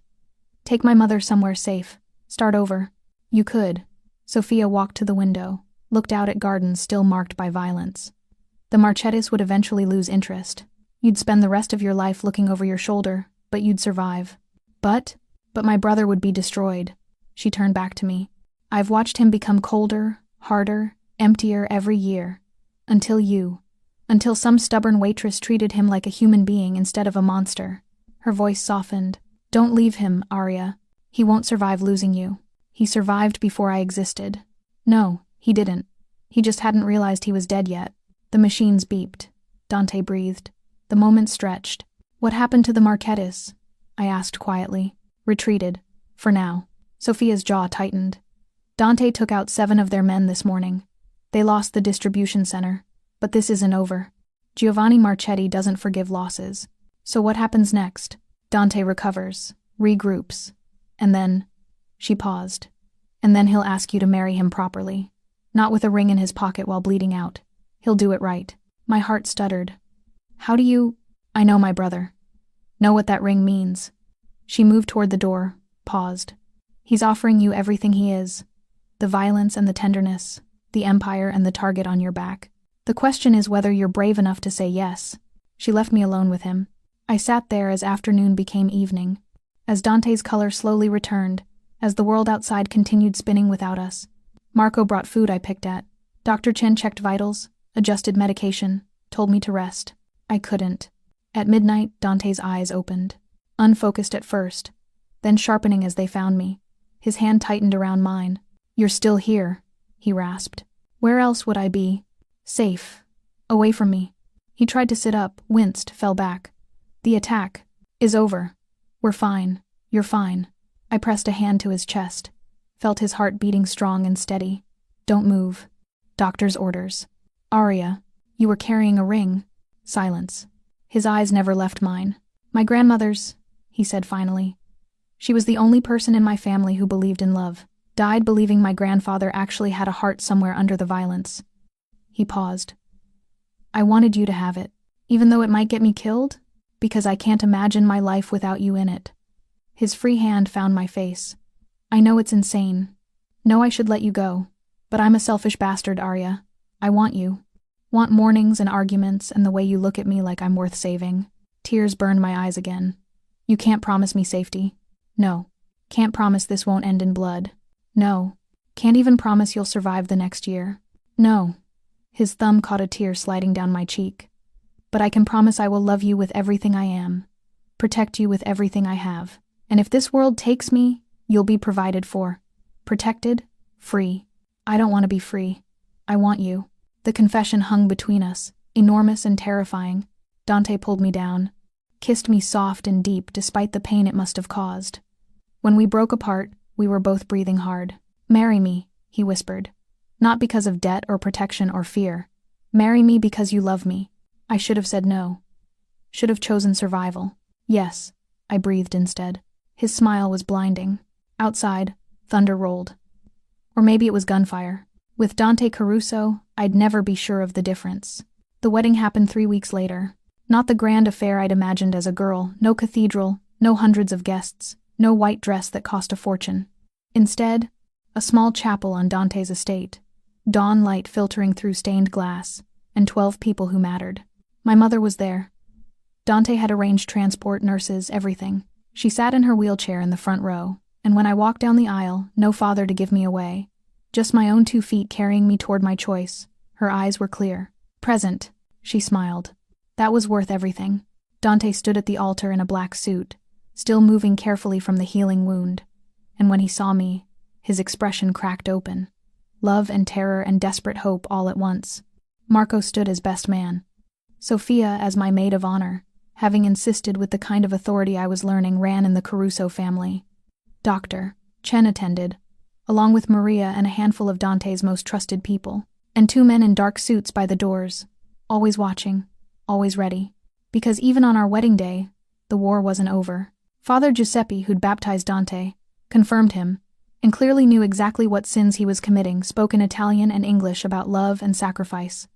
S1: Take my mother somewhere safe. Start over. You could. Sophia walked to the window, looked out at gardens still marked by violence. The Marchettis would eventually lose interest. You'd spend the rest of your life looking over your shoulder, but you'd survive. But my brother would be destroyed. She turned back to me. I've watched him become colder, harder, emptier every year. Until some stubborn waitress treated him like a human being instead of a monster. Her voice softened. Don't leave him, Arya. He won't survive losing you. He survived before I existed. No, he didn't. He just hadn't realized he was dead yet. The machines beeped. Dante breathed. The moment stretched. What happened to the Marchettis? I asked quietly. Retreated. For now. Sophia's jaw tightened. Dante took out 7 of their men this morning. They lost the distribution center. But this isn't over. Giovanni Marchetti doesn't forgive losses. So what happens next? Dante recovers, regroups, and then… She paused. And then he'll ask you to marry him properly. Not with a ring in his pocket while bleeding out. He'll do it right. My heart stuttered. How do you… I know my brother. Know what that ring means. She moved toward the door, paused. He's offering you everything he is. The violence and the tenderness, the empire and the target on your back. The question is whether you're brave enough to say yes. She left me alone with him. I sat there as afternoon became evening, as Dante's color slowly returned, as the world outside continued spinning without us. Marco brought food I picked at. Dr. Chen checked vitals, adjusted medication, told me to rest. I couldn't. At midnight, Dante's eyes opened. Unfocused at first, then sharpening as they found me. His hand tightened around mine. You're still here, he rasped. Where else would I be? Safe. Away from me. He tried to sit up, winced, fell back. The attack is over. We're fine. You're fine. I pressed a hand to his chest, felt his heart beating strong and steady. Don't move. Doctor's orders. Arya, you were carrying a ring. Silence. His eyes never left mine. My grandmother's, he said finally. She was the only person in my family who believed in love. Died believing my grandfather actually had a heart somewhere under the violence. He paused. I wanted you to have it. Even though it might get me killed? Because I can't imagine my life without you in it. His free hand found my face. I know it's insane. Know I should let you go. But I'm a selfish bastard, Arya. I want you. Want mornings and arguments and the way you look at me like I'm worth saving. Tears burned my eyes again. You can't promise me safety. No. Can't promise this won't end in blood. No. Can't even promise you'll survive the next year. No. His thumb caught a tear sliding down my cheek. But I can promise I will love you with everything I am. Protect you with everything I have. And if this world takes me, you'll be provided for. Protected, free. I don't want to be free. I want you. The confession hung between us, enormous and terrifying. Dante pulled me down, kissed me soft and deep despite the pain it must have caused. When we broke apart, we were both breathing hard. Marry me, he whispered. Not because of debt or protection or fear. Marry me because you love me. I should have said no. Should have chosen survival. Yes, I breathed instead. His smile was blinding. Outside, thunder rolled. Or maybe it was gunfire. With Dante Caruso, I'd never be sure of the difference. The wedding happened 3 weeks later. Not the grand affair I'd imagined as a girl, no cathedral, no hundreds of guests, no white dress that cost a fortune. Instead, a small chapel on Dante's estate, dawn light filtering through stained glass, and 12 people who mattered. My mother was there. Dante had arranged transport, nurses, everything. She sat in her wheelchair in the front row, and when I walked down the aisle, no father to give me away. Just my own 2 feet carrying me toward my choice. Her eyes were clear. Present, she smiled. That was worth everything. Dante stood at the altar in a black suit, still moving carefully from the healing wound. And when he saw me, his expression cracked open. Love and terror and desperate hope all at once. Marco stood as best man. Sophia as my maid of honor, having insisted with the kind of authority I was learning ran in the Caruso family. Dr. Chen attended, along with Maria and a handful of Dante's most trusted people, and 2 men in dark suits by the doors, always watching, always ready. Because even on our wedding day, the war wasn't over. Father Giuseppe, who'd baptized Dante, confirmed him, and clearly knew exactly what sins he was committing, spoke in Italian and English about love and sacrifice,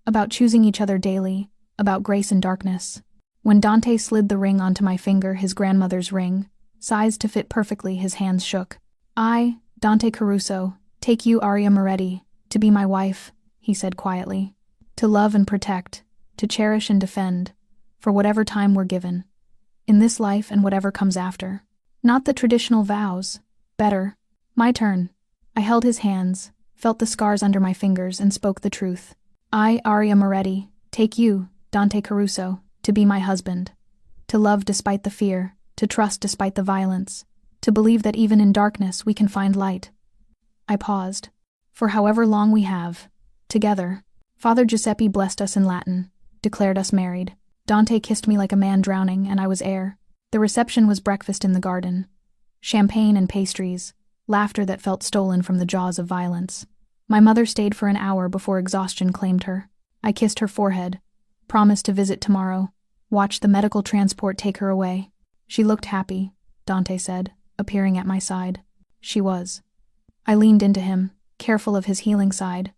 S1: about choosing each other daily, about grace and darkness. When Dante slid the ring onto my finger, his grandmother's ring, sized to fit perfectly, his hands shook. I, Dante Caruso, take you, Arya Moretti, to be my wife, he said quietly. To love and protect, to cherish and defend, for whatever time we're given. In this life and whatever comes after. Not the traditional vows. Better. My turn. I held his hands, felt the scars under my fingers, and spoke the truth. I, Arya Moretti, take you, Dante Caruso, to be my husband. To love despite the fear, to trust despite the violence, to believe that even in darkness we can find light. I paused. For however long we have, together. Father Giuseppe blessed us in Latin, declared us married. Dante kissed me like a man drowning, and I was air. The reception was breakfast in the garden. Champagne and pastries, laughter that felt stolen from the jaws of violence. My mother stayed for an hour before exhaustion claimed her. I kissed her forehead, promised to visit tomorrow, watched the medical transport take her away. She looked happy, Dante said, appearing at my side. She was. I leaned into him, careful of his healing side.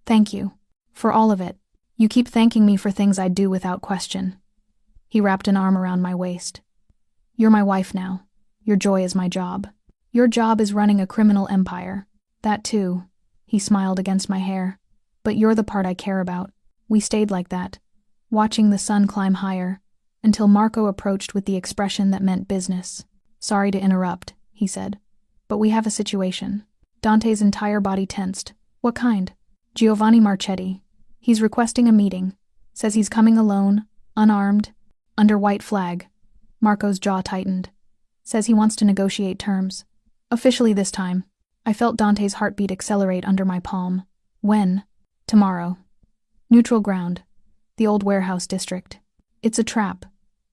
S1: Thank you. For all of it. You keep thanking me for things I'd do without question. He wrapped an arm around my waist. You're my wife now. Your joy is my job. Your job is running a criminal empire. That too. He smiled against my hair. But you're the part I care about. We stayed like that, watching the sun climb higher, until Marco approached with the expression that meant business. Sorry to interrupt, he said. But we have a situation. Dante's entire body tensed. What kind? Giovanni Marchetti. He's requesting a meeting. Says he's coming alone, unarmed, under white flag. Marco's jaw tightened. Says he wants to negotiate terms. Officially this time. I felt Dante's heartbeat accelerate under my palm. When? Tomorrow. Neutral ground. The old warehouse district. It's a trap,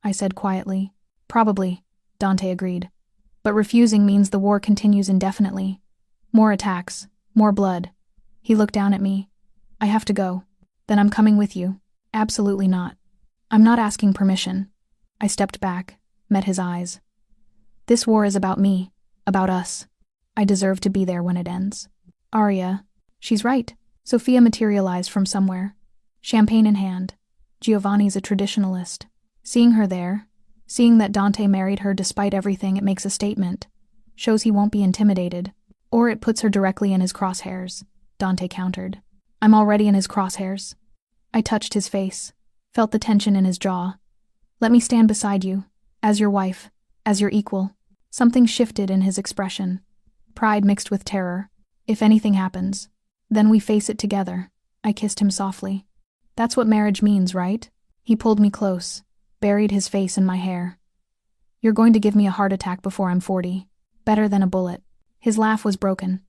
S1: I said quietly. Probably, Dante agreed. But refusing means the war continues indefinitely. More attacks, more blood. He looked down at me. I have to go. Then I'm coming with you. Absolutely not. I'm not asking permission. I stepped back, met his eyes. This war is about me, about us. I deserve to be there when it ends. Arya. She's right. Sophia materialized from somewhere. Champagne in hand. Giovanni's a traditionalist. Seeing her there, seeing that Dante married her despite everything, it makes a statement. Shows he won't be intimidated. Or it puts her directly in his crosshairs, Dante countered. I'm already in his crosshairs. I touched his face, felt the tension in his jaw. Let me stand beside you, as your wife, as your equal. Something shifted in his expression. Pride mixed with terror. If anything happens, then we face it together. I kissed him softly. That's what marriage means, right? He pulled me close, buried his face in my hair. You're going to give me a heart attack before I'm 40. Better than a bullet. His laugh was broken.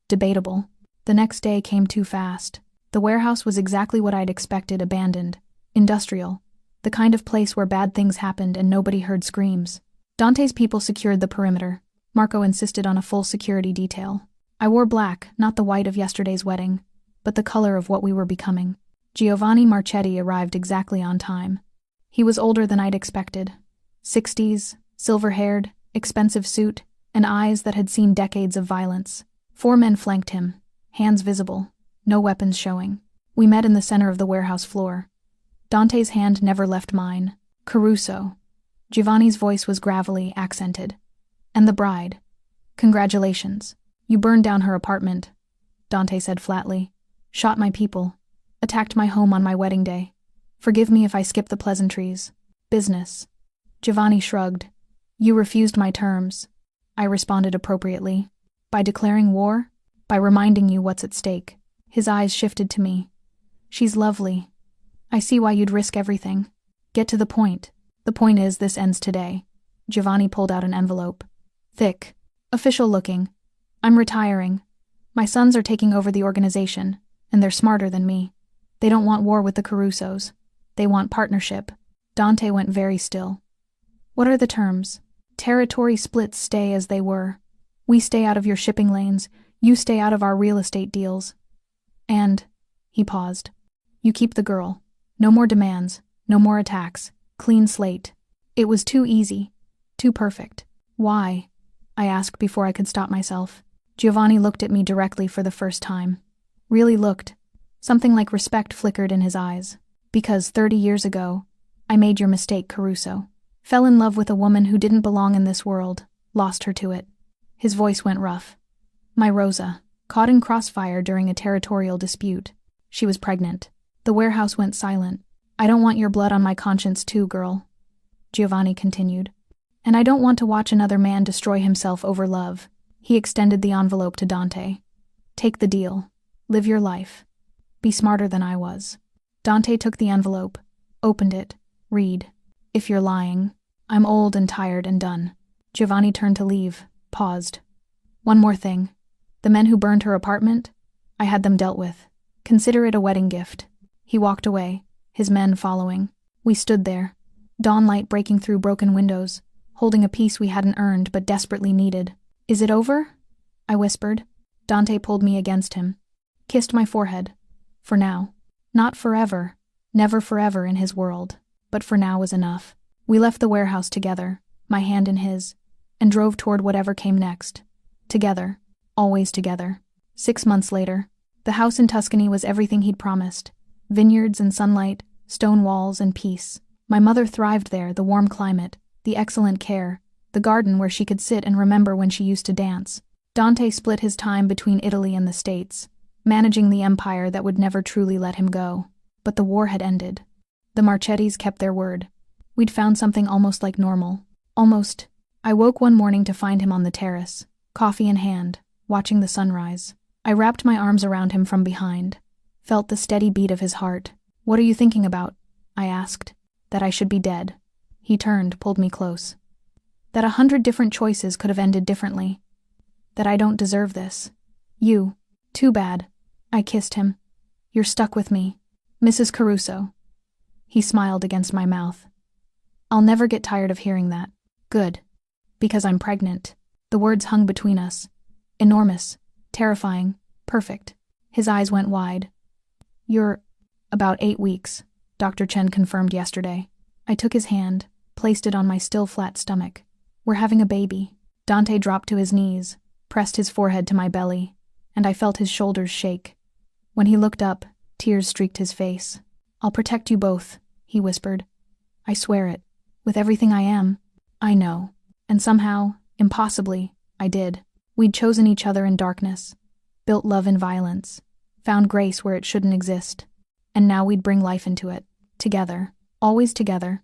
S1: Debatable. The next day came too fast. The warehouse was exactly what I'd expected, abandoned. Industrial. The kind of place where bad things happened and nobody heard screams. Dante's people secured the perimeter. Marco insisted on a full security detail. I wore black, not the white of yesterday's wedding, but the color of what we were becoming. Giovanni Marchetti arrived exactly on time. He was older than I'd expected. 60s, silver-haired, expensive suit, and eyes that had seen decades of violence. 4 men flanked him, hands visible, no weapons showing. We met in the center of the warehouse floor. Dante's hand never left mine. Caruso. Giovanni's voice was gravelly, accented. And the bride. Congratulations. You burned down her apartment, Dante said flatly. Shot my people. Attacked my home on my wedding day. Forgive me if I skip the pleasantries. Business. Giovanni shrugged. You refused my terms. I responded appropriately. By declaring war? By reminding you what's at stake. His eyes shifted to me. She's lovely. I see why you'd risk everything. Get to the point. The point is, this ends today. Giovanni pulled out an envelope. Thick. Official looking. I'm retiring. My sons are taking over the organization, and they're smarter than me. They don't want war with the Carusos. They want partnership. Dante went very still. What are the terms? Territory splits stay as they were. We stay out of your shipping lanes, you stay out of our real estate deals. And, he paused, you keep the girl. No more demands, no more attacks, clean slate. It was too easy, too perfect. Why? I asked before I could stop myself. Giovanni looked at me directly for the first time. Really looked. Something like respect flickered in his eyes. Because 30 years ago, I made your mistake, Caruso. Fell in love with a woman who didn't belong in this world, lost her to it. His voice went rough. My Rosa, caught in crossfire during a territorial dispute. She was pregnant. The warehouse went silent. I don't want your blood on my conscience too, girl. Giovanni continued. And I don't want to watch another man destroy himself over love. He extended the envelope to Dante. Take the deal. Live your life. Be smarter than I was. Dante took the envelope, opened it, read. If you're lying, I'm old and tired and done. Giovanni turned to leave, paused. One more thing. The men who burned her apartment, I had them dealt with. Consider it a wedding gift. He walked away, his men following. We stood there, dawnlight breaking through broken windows, holding a peace we hadn't earned but desperately needed. Is it over? I whispered. Dante pulled me against him, kissed my forehead. For now. Not forever, never forever in his world, but for now was enough. We left the warehouse together, my hand in his, and drove toward whatever came next. Together, always together. 6 months later, the house in Tuscany was everything he'd promised. Vineyards and sunlight, stone walls and peace. My mother thrived there, the warm climate, the excellent care, the garden where she could sit and remember when she used to dance. Dante split his time between Italy and the States, managing the empire that would never truly let him go. But the war had ended. The Marchettis kept their word. We'd found something almost like normal. Almost. I woke one morning to find him on the terrace, coffee in hand, watching the sunrise. I wrapped my arms around him from behind, felt the steady beat of his heart. What are you thinking about? I asked. That I should be dead. He turned, pulled me close. That 100 different choices could have ended differently. That I don't deserve this. You. Too bad. I kissed him. You're stuck with me. Mrs. Caruso. He smiled against my mouth. I'll never get tired of hearing that. Good. Because I'm pregnant. The words hung between us. Enormous. Terrifying. Perfect. His eyes went wide. You're about 8 weeks, Dr. Chen confirmed yesterday. I took his hand, placed it on my still flat stomach. We're having a baby. Dante dropped to his knees, pressed his forehead to my belly, and I felt his shoulders shake. When he looked up, tears streaked his face. I'll protect you both, he whispered. I swear it. With everything I am. I know. And somehow, impossibly, I did. We'd chosen each other in darkness, built love in violence, found grace where it shouldn't exist. And now we'd bring life into it. Together. Always together.